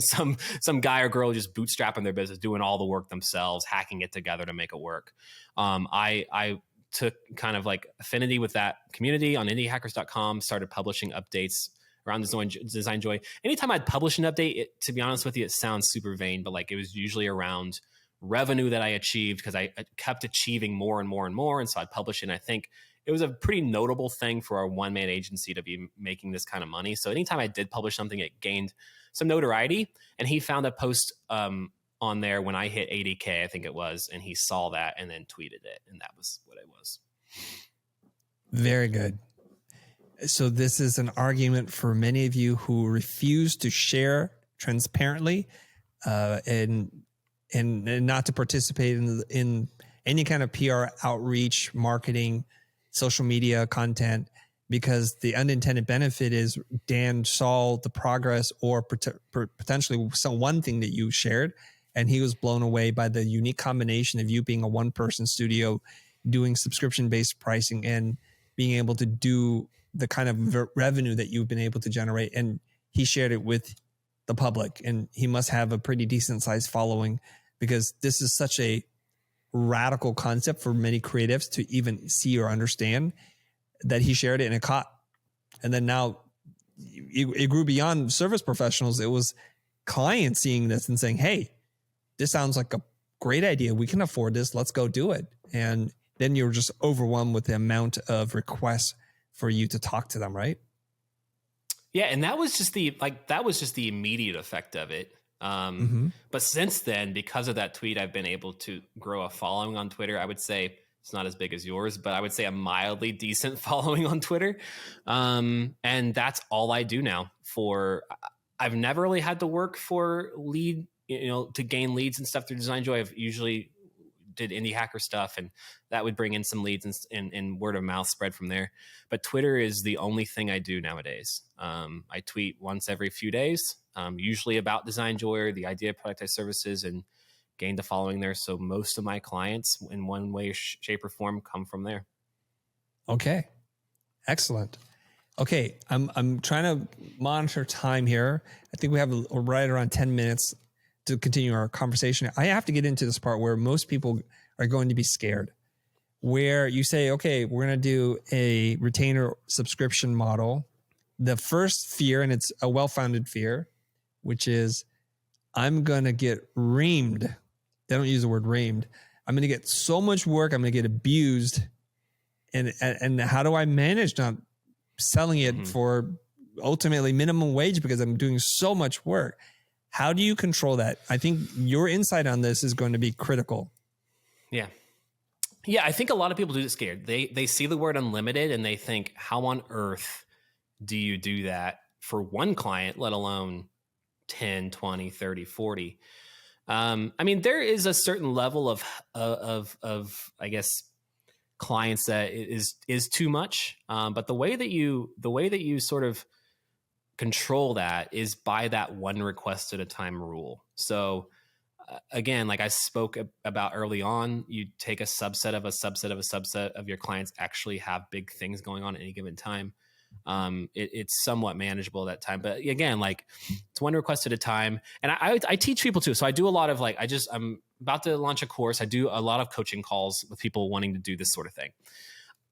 some guy or girl just bootstrapping their business, doing all the work themselves, hacking it together to make it work. I took kind of like affinity with that community on indiehackers.com, started publishing updates around DesignJoy. Anytime I'd publish an update, to be honest with you, it sounds super vain, but like it was usually around revenue that I achieved, because I kept achieving more and more and more. And so I'd publish it. And I think it was a pretty notable thing for a one-man agency to be making this kind of money. So anytime I did publish something, it gained some notoriety. And he found a post on there when I hit 80K, I think it was, and he saw that and then tweeted it. And that was what it was.
Very good. So this is an argument for many of you who refuse to share transparently and not to participate in any kind of PR outreach, marketing, social media content, because the unintended benefit is Dan saw the progress or potentially one thing that you shared, and he was blown away by the unique combination of you being a one-person studio, doing subscription-based pricing, and being able to do the kind of revenue that you've been able to generate. And he shared it with the public, and he must have a pretty decent sized following, because this is such a radical concept for many creatives to even see or understand, that he shared it and it caught. And then now it grew beyond service professionals. It was clients seeing this and saying, hey, this sounds like a great idea. We can afford this. Let's go do it. And then you're just overwhelmed with the amount of requests for you to talk to them, right?
Yeah. And that was just the immediate effect of it. But since then, because of that tweet, I've been able to grow a following on Twitter. I would say it's not as big as yours, but I would say a mildly decent following on Twitter. And that's all I do now. I've never really had to work for to gain leads and stuff through DesignJoy. I've usually did indie hacker stuff, and that would bring in some leads and word of mouth spread from there. But Twitter is the only thing I do nowadays. I tweet once every few days, usually about DesignJoy or the idea of productized services, and gained a following there. So most of my clients in one way, shape, or form come from there.
Okay. Excellent. Okay. I'm trying to monitor time here. I think we have right around 10 minutes to continue our conversation. I have to get into this part where most people are going to be scared, where you say, okay, we're going to do a retainer subscription model. The first fear, and it's a well-founded fear, which is I'm going to get reamed. They don't use the word reamed. I'm going to get so much work. I'm going to get abused. And how do I manage not selling it for ultimately minimum wage because I'm doing so much work? How do you control that? I think your insight on this is going to be critical.
Yeah. Yeah, I think a lot of people do get scared. They see the word unlimited and they think, how on earth do you do that for one client, let alone 10, 20, 30, 40? I mean, there is a certain level of I guess, clients that is too much. But the way that you sort of control that is by that one request at a time rule. So again, like I spoke about early on, you take a subset of a subset of a subset of your clients actually have big things going on at any given time. It's somewhat manageable at that time, but again, like it's one request at a time. And I teach people too. So I do a lot of I'm about to launch a course. I do a lot of coaching calls with people wanting to do this sort of thing.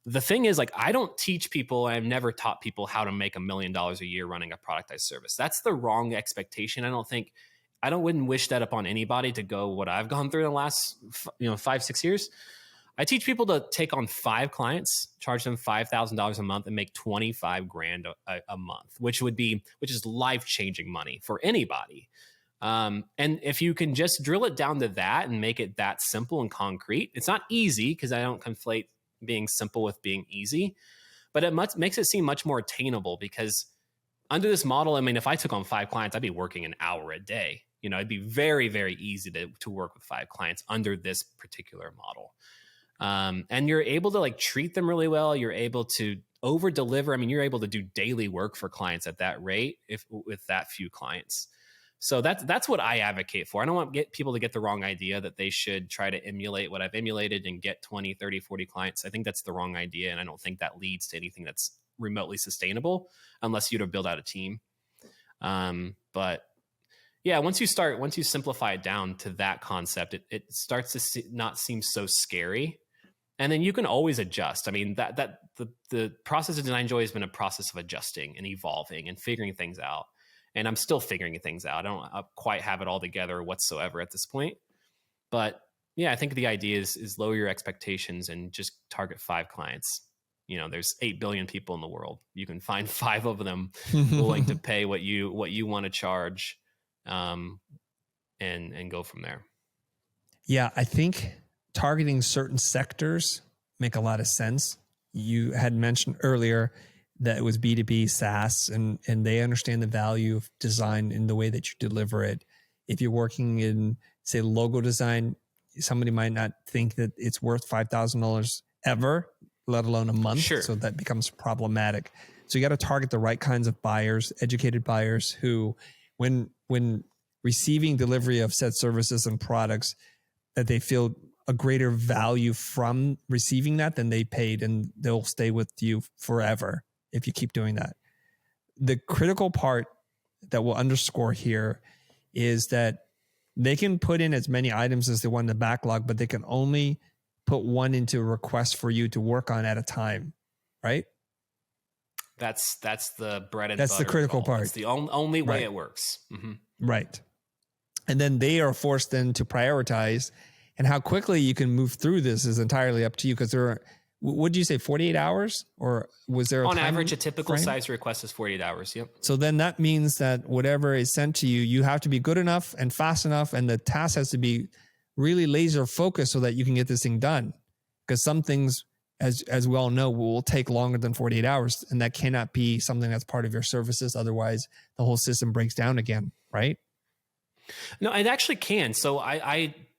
The thing is, like, I don't teach people, I've never taught people how to make $1 million a year running a productized service. That's the wrong expectation. I wouldn't wish that upon anybody to go what I've gone through in the last 5-6 years. I teach people to take on 5 clients, charge them $5,000 a month, and make $25,000 a month, which is life-changing money for anybody. And if you can just drill it down to that and make it that simple and concrete, it's not easy, because I don't conflate being simple with being easy, but it makes it seem much more attainable, because under this model, I mean, if I took on 5 clients, I'd be working an hour a day. You know, it'd be very, very easy to work with 5 clients under this particular model. And you're able to like treat them really well. You're able to over deliver. I mean, you're able to do daily work for clients at that rate with that few clients. So that's what I advocate for. I don't want people to get the wrong idea that they should try to emulate what I've emulated and get 20, 30, 40 clients. I think that's the wrong idea. And I don't think that leads to anything that's remotely sustainable unless you to build out a team. But yeah, once you simplify it down to that concept, it starts to not seem so scary. And then you can always adjust. I mean, the process of design joy has been a process of adjusting and evolving and figuring things out. And I'm still figuring things out. I don't quite have it all together whatsoever at this point. But yeah, I think the idea is lower your expectations and just target 5 clients. You know, there's 8 billion people in the world. You can find 5 of them willing to pay what you want to charge, and go from there.
Yeah, I think targeting certain sectors make a lot of sense. You had mentioned earlier that it was B2B SaaS and they understand the value of design in the way that you deliver it. If you're working in, say, logo design, somebody might not think that it's worth $5,000 ever, let alone a month.
Sure.
So that becomes problematic. So you got to target the right kinds of buyers, educated buyers who, when receiving delivery of said services and products, that they feel a greater value from receiving that than they paid, and they'll stay with you forever if you keep doing that. The critical part that we'll underscore here is that they can put in as many items as they want in the backlog, but they can only put one into a request for you to work on at a time, right?
That's the bread and butter.
That's the critical part.
It's the only way it works. Mm-hmm.
Right. And then they are forced then to prioritize, and how quickly you can move through this is entirely up to you, because there are, what did you say, 48 hours? Or was there
on average, a typical size request is 48 hours. Yep.
So then that means that whatever is sent to you, you have to be good enough and fast enough, and the task has to be really laser focused so that you can get this thing done. Because some things, as we all know, will take longer than 48 hours, and that cannot be something that's part of your services. Otherwise, the whole system breaks down again, right?
No, it actually can. So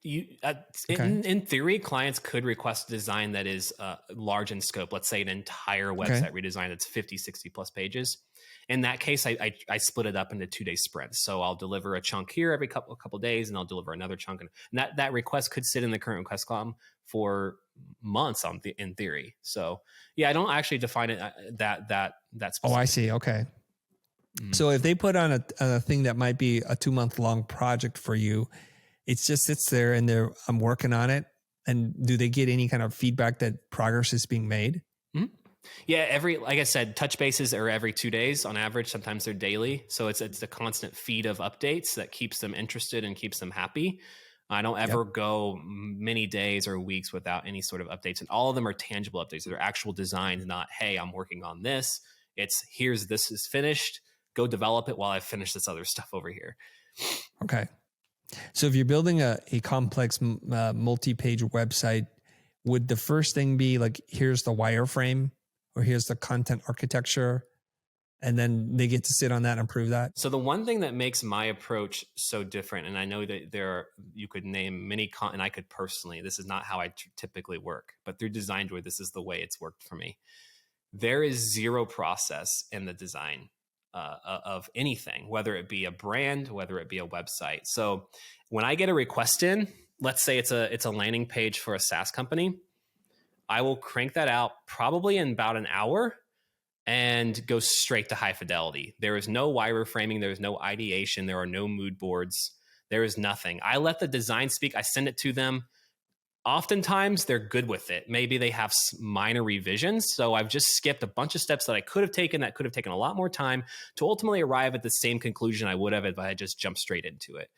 in theory, clients could request a design that is large in scope. Let's say an entire website redesign that's 50, 60 plus pages. In that case, I split it up into 2-day sprints. So I'll deliver a chunk here every couple of days, and I'll deliver another chunk. And that request could sit in the current request column for months in theory. So yeah, I don't actually define it that specific.
Oh, I see. Okay. So if they put on a thing that might be a 2-month long project for you, it just sits there and I'm working on it. And do they get any kind of feedback that progress is being made?
Mm-hmm. Yeah, like I said, touch bases are every 2 days on average. Sometimes they're daily. So it's a constant feed of updates that keeps them interested and keeps them happy. I don't ever go many days or weeks without any sort of updates. And all of them are tangible updates. They're actual designs, not, hey, I'm working on this. It's this is finished. Go develop it while I finish this other stuff over here.
Okay. So if you're building a complex multi-page website, would the first thing be like, here's the wireframe, or here's the content architecture, and then they get to sit on that and prove that?
So the one thing that makes my approach so different, and I know that you could name many, and I could personally, this is not how I typically work, but through Design Joy, this is the way it's worked for me. There is zero process in the design of anything, whether it be a brand, whether it be a website. So when I get a request in, let's say it's a landing page for a SaaS company, I will crank that out probably in about an hour and go straight to high fidelity. There is no wireframing. There is no ideation. There are no mood boards. There is nothing. I let the design speak. I send it to them. Oftentimes they're good with it. Maybe they have minor revisions. So I've just skipped a bunch of steps that I could have taken that could have taken a lot more time to ultimately arrive at the same conclusion I would have if I had just jumped straight into it.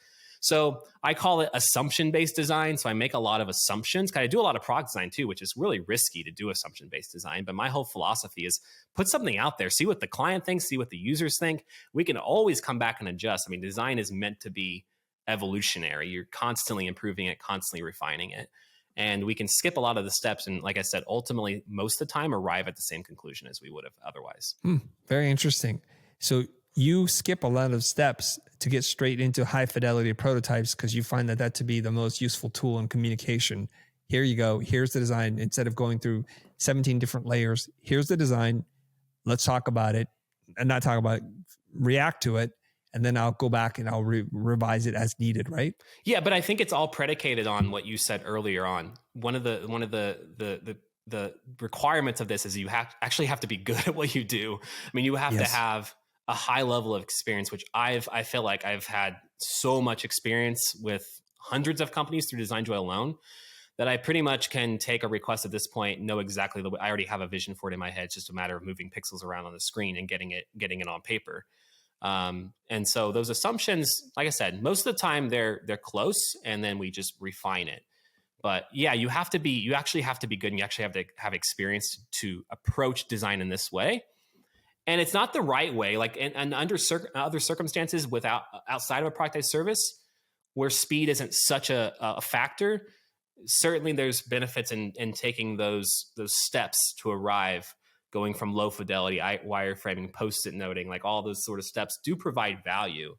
So I call it assumption-based design. So I make a lot of assumptions. I do a lot of product design too, which is really risky to do assumption-based design. But my whole philosophy is put something out there, see what the client thinks, see what the users think. We can always come back and adjust. I mean, design is meant to be evolutionary. You're constantly improving it, constantly refining it. And we can skip a lot of the steps. And like I said, ultimately, most of the time arrive at the same conclusion as we would have otherwise.
Very interesting. So you skip a lot of steps to get straight into high fidelity prototypes because you find that to be the most useful tool in communication. Here you go. Here's the design. Instead of going through 17 different layers, here's the design. Let's talk about it, and not talk about it, react to it. And then I'll go back and I'll revise it as needed. Right.
Yeah. But I think it's all predicated on what you said earlier on. One of the requirements of this is you actually have to be good at what you do. I mean, you have to have a high level of experience, which I feel like I've had so much experience with hundreds of companies through DesignJoy alone that I pretty much can take a request at this point, know exactly the way. I already have a vision for it in my head. It's just a matter of moving pixels around on the screen and getting it on paper. And so those assumptions, like I said, most of the time they're close, and then we just refine it. But yeah, you actually have to be good, and you actually have to have experience to approach design in this way. And it's not the right way, like and under other circumstances outside of a productized service where speed isn't such a factor. Certainly there's benefits in taking those steps to arrive, going from low fidelity, wireframing, post-it noting, like all those sort of steps do provide value.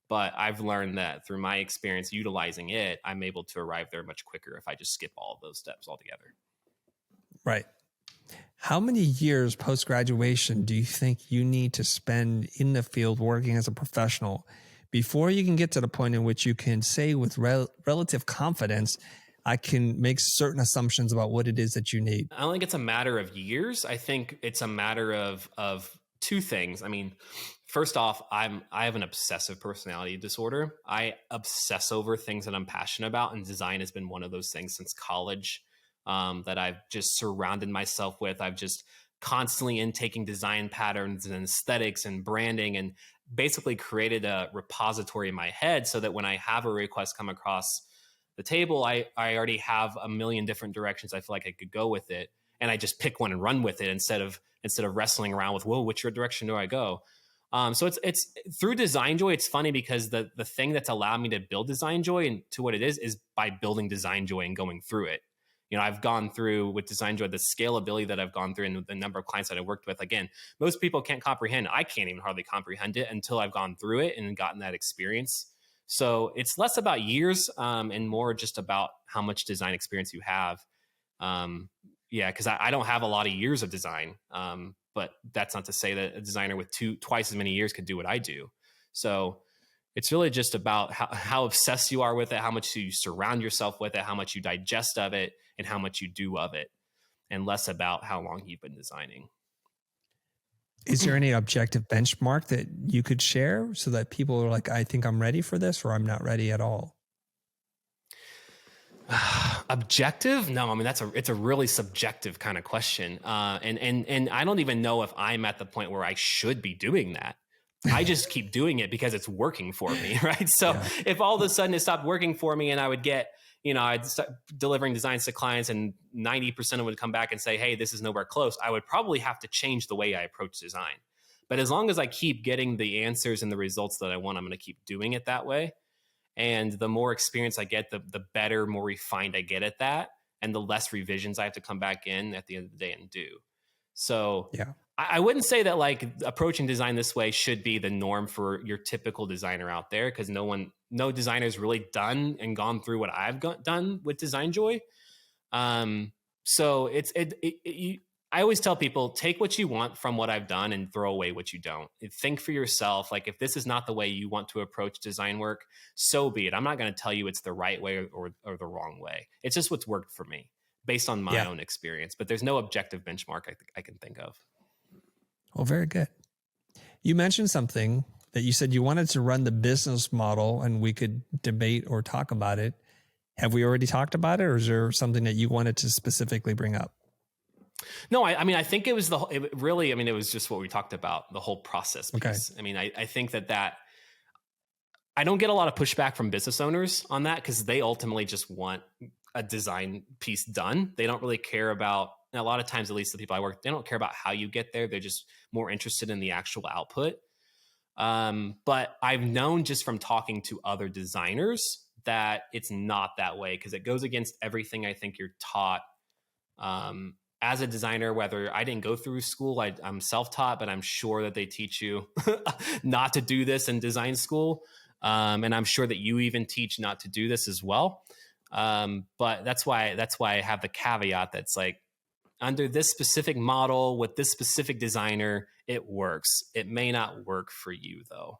But I've learned that through my experience utilizing it, I'm able to arrive there much quicker if I just skip all of those steps altogether.
Right. How many years post-graduation do you think you need to spend in the field working as a professional before you can get to the point in which you can say with relative confidence, I can make certain assumptions about what it is that you need?
I don't think it's a matter of years. I think it's a matter of two things. I mean, first off, I have an obsessive personality disorder. I obsess over things that I'm passionate about, and design has been one of those things since college that I've just surrounded myself with. I've just constantly intaking design patterns and aesthetics and branding, and basically created a repository in my head so that when I have a request come across the table, I already have a million different directions I feel like I could go with it, and I just pick one and run with it instead of wrestling around with, whoa, which direction do I go? So it's through DesignJoy. It's funny because the thing that's allowed me to build DesignJoy and to what it is by building DesignJoy and going through it. You know, I've gone through with DesignJoy, the scalability that I've gone through and the number of clients that I worked with. Again, most people can't comprehend. I can't even hardly comprehend it until I've gone through it and gotten that experience. So it's less about years and more just about how much design experience you have. Because I don't have a lot of years of design, but that's not to say that a designer with twice as many years could do what I do. So it's really just about how obsessed you are with it, how much you surround yourself with it, how much you digest of it, and how much you do of it, and less about how long you've been designing.
Is there any objective benchmark that you could share so that people are like, I think I'm ready for this, or I'm not ready at all?
Objective? No, I mean, it's a really subjective kind of question. And I don't even know if I'm at the point where I should be doing that. I just keep doing it because it's working for me, right? So if all of a sudden it stopped working for me and I would get, I'd start delivering designs to clients and 90% of them would come back and say, hey, this is nowhere close, I would probably have to change the way I approach design. But as long as I keep getting the answers and the results that I want, I'm going to keep doing it that way. And the more experience I get, the better, more refined I get at that. And the less revisions I have to come back in at the end of the day and do. So I wouldn't say that like approaching design this way should be the norm for your typical designer out there, because no designer has really done and gone through what I've done with DesignJoy. So I always tell people, take what you want from what I've done and throw away what you don't. Think for yourself. Like, if this is not the way you want to approach design work, so be it. I'm not going to tell you it's the right way or the wrong way. It's just what's worked for me based on my own experience. But there's no objective benchmark I can think of.
Well, very good. You mentioned something that you said you wanted to run the business model and we could debate or talk about it. Have we already talked about it, or is there something that you wanted to specifically bring up?
No, I mean, I think it was it was just what we talked about, the whole process piece. Okay. I mean, I think that I don't get a lot of pushback from business owners on that, because they ultimately just want a design piece done. They don't really care about, a lot of times, at least the people I work with, they don't care about how you get there. They're just more interested in the actual output. But I've known just from talking to other designers that it's not that way, because it goes against everything I think you're taught as a designer, whether I didn't go through school, I'm self-taught, but I'm sure that they teach you not to do this in design school. And I'm sure that you even teach not to do this as well. But that's why I have the caveat that's like, under this specific model with this specific designer, it works. It may not work for you though.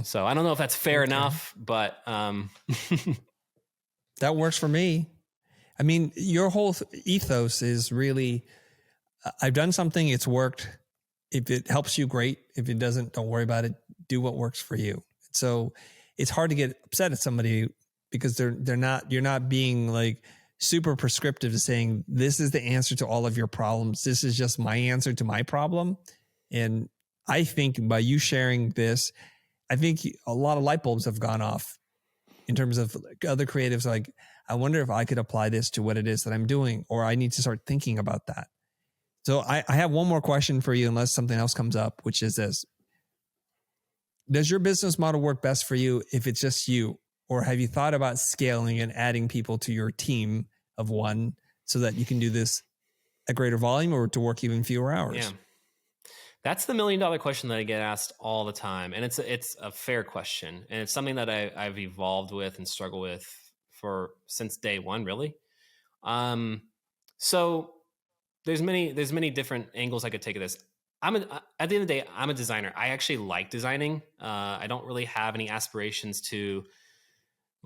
So I don't know if that's fair enough, but
that works for me. I mean, your whole ethos is really, I've done something, it's worked. If it helps you, great. If it doesn't, don't worry about it. Do what works for you. So it's hard to get upset at somebody because you're not being like super prescriptive to saying, this is the answer to all of your problems. This is just my answer to my problem. And I think by you sharing this, I think a lot of light bulbs have gone off in terms of other creatives. Like, I wonder if I could apply this to what it is that I'm doing, or I need to start thinking about that. So I have one more question for you, unless something else comes up, which is this. Does your business model work best for you if it's just you? Or have you thought about scaling and adding people to your team of one so that you can do this at greater volume or to work even fewer hours?
Yeah. That's the $1 million question that I get asked all the time. And it's a fair question. And it's something that I've evolved with and struggled with since day one, really. So there's many different angles I could take of this. At the end of the day, I'm a designer. I actually like designing. I don't really have any aspirations to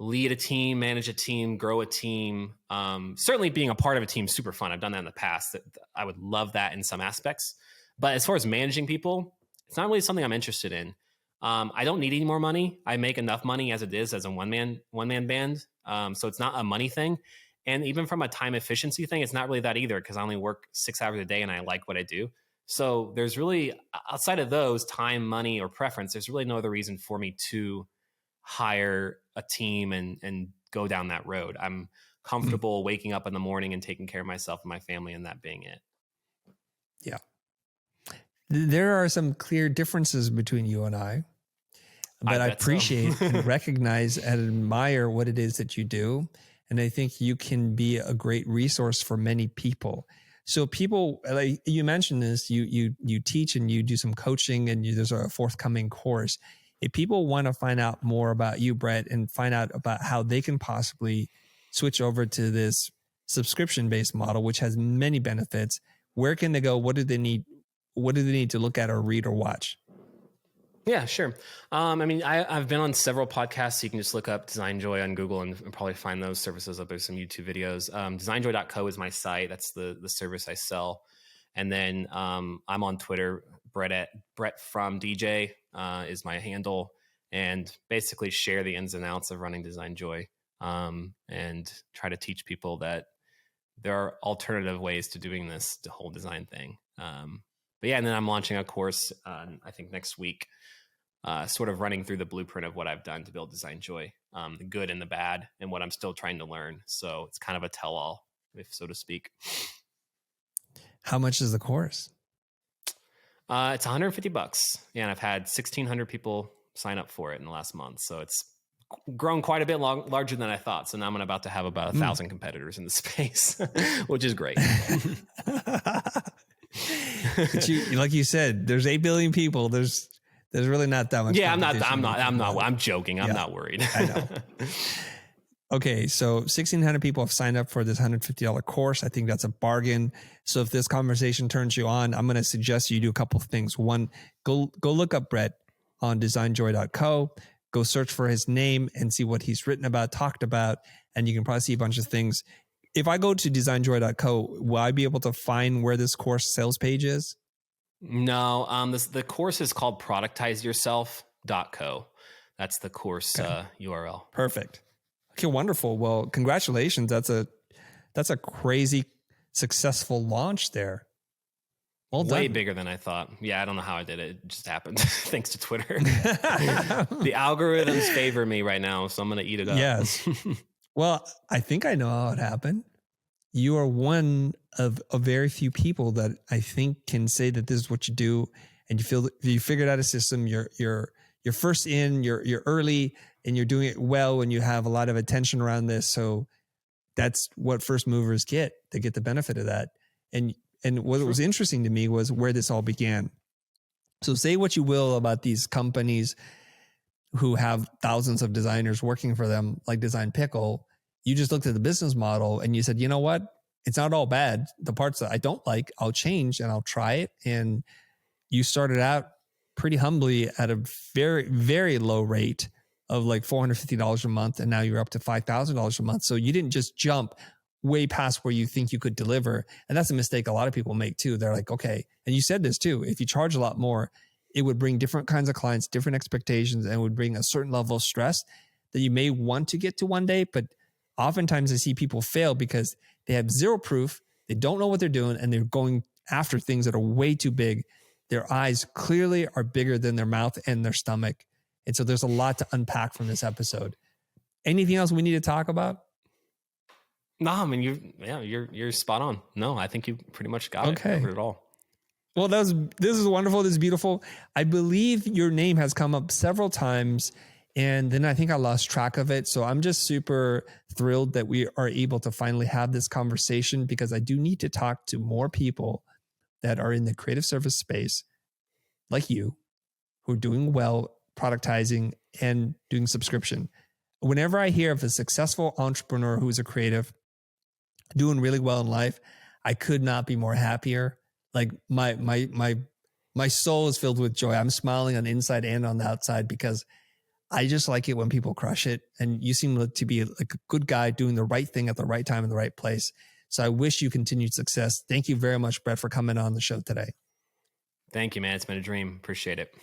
lead a team, manage a team, grow a team. Certainly being a part of a team is super fun. I've done that in the past. I would love that in some aspects. But as far as managing people, it's not really something I'm interested in. I don't need any more money. I make enough money as it is as a one-man band. So it's not a money thing. And even from a time efficiency thing, it's not really that either, because I only work 6 hours a day and I like what I do. So there's really, outside of those, time, money, or preference, there's really no other reason for me to hire a team and go down that road. I'm comfortable waking up in the morning and taking care of myself and my family, and that being it.
Yeah. There are some clear differences between you and I, but I appreciate and recognize and admire what it is that you do. And I think you can be a great resource for many people. So people, like you mentioned this, you teach and you do some coaching, and there's a forthcoming course. If people want to find out more about you, Brett, and find out about how they can possibly switch over to this subscription-based model, which has many benefits, where can they go? What do they need? What do they need to look at or read or watch?
Yeah, sure. I mean, I've been on several podcasts, so you can just look up Design Joy on Google and probably find those services. There's some YouTube videos. DesignJoy.co is my site. That's the service I sell. And then I'm on Twitter. Brett from DJ is my handle, and basically share the ins and outs of running Design Joy, and try to teach people that there are alternative ways to doing this, the whole design thing. But yeah, and then I'm launching a course, I think next week, sort of running through the blueprint of what I've done to build Design Joy, the good and the bad, and what I'm still trying to learn. So it's kind of a tell-all, if so to speak.
How much is the course?
It's $150. Yeah, and I've had 1,600 people sign up for it in the last month. So it's grown quite a bit larger than I thought. So now I'm about to have about 1,000 competitors in the space, which is great.
But like you said, there's 8 billion people. There's really not that much.
Yeah, I'm joking. I'm not worried.
I know. Okay, so 1,600 people have signed up for this $150 course. I think that's a bargain. So if this conversation turns you on, I'm going to suggest you do a couple of things. One, go look up Brett on designjoy.co. Go search for his name and see what he's written about, talked about, and you can probably see a bunch of things. If I go to designjoy.co, will I be able to find where this course sales page is?
No, the course is called productizedyourself.co. That's the course URL.
Perfect. Okay, wonderful. Well, congratulations. That's a crazy successful launch there. Well done.
Way bigger than I thought. Yeah, I don't know how I did it. It just happened thanks to Twitter. The algorithms favor me right now, so I'm going to eat it up.
Yes. Well, I think I know how it happened. You are one of a very few people that I think can say that this is what you do, and you feel that you figured out a system. You're first in. You're early, and you're doing it well, and you have a lot of attention around this. So, that's what first movers get. They get the benefit of that. And what was interesting to me was where this all began. So say what you will about these companies who have thousands of designers working for them, like Design Pickle. You just looked at the business model and you said, you know what? It's not all bad. The parts that I don't like, I'll change and I'll try it. And you started out pretty humbly at a very, very low rate of like $450 a month. And now you're up to $5,000 a month. So you didn't just jump way past where you think you could deliver. And that's a mistake a lot of people make too. They're like, okay. And you said this too, if you charge a lot more, it would bring different kinds of clients, different expectations, and would bring a certain level of stress that you may want to get to one day. But oftentimes I see people fail because they have zero proof. They don't know what they're doing, and they're going after things that are way too big. Their eyes clearly are bigger than their mouth and their stomach. And so there's a lot to unpack from this episode. Anything else we need to talk about?
No, I mean, you're spot on. No, I think you pretty much got it, covered it all.
Well, this is wonderful. This is beautiful. I believe your name has come up several times, and then I think I lost track of it. So I'm just super thrilled that we are able to finally have this conversation, because I do need to talk to more people that are in the creative service space like you, who are doing well, productizing and doing subscription. Whenever I hear of a successful entrepreneur who's a creative doing really well in life, I could not be more happier. Like my soul is filled with joy. I'm smiling on the inside and on the outside, because I just like it when people crush it. And you seem to be like a good guy doing the right thing at the right time in the right place. So I wish you continued success. Thank you very much, Brett, for coming on the show today.
Thank you, man. It's been a dream. Appreciate it.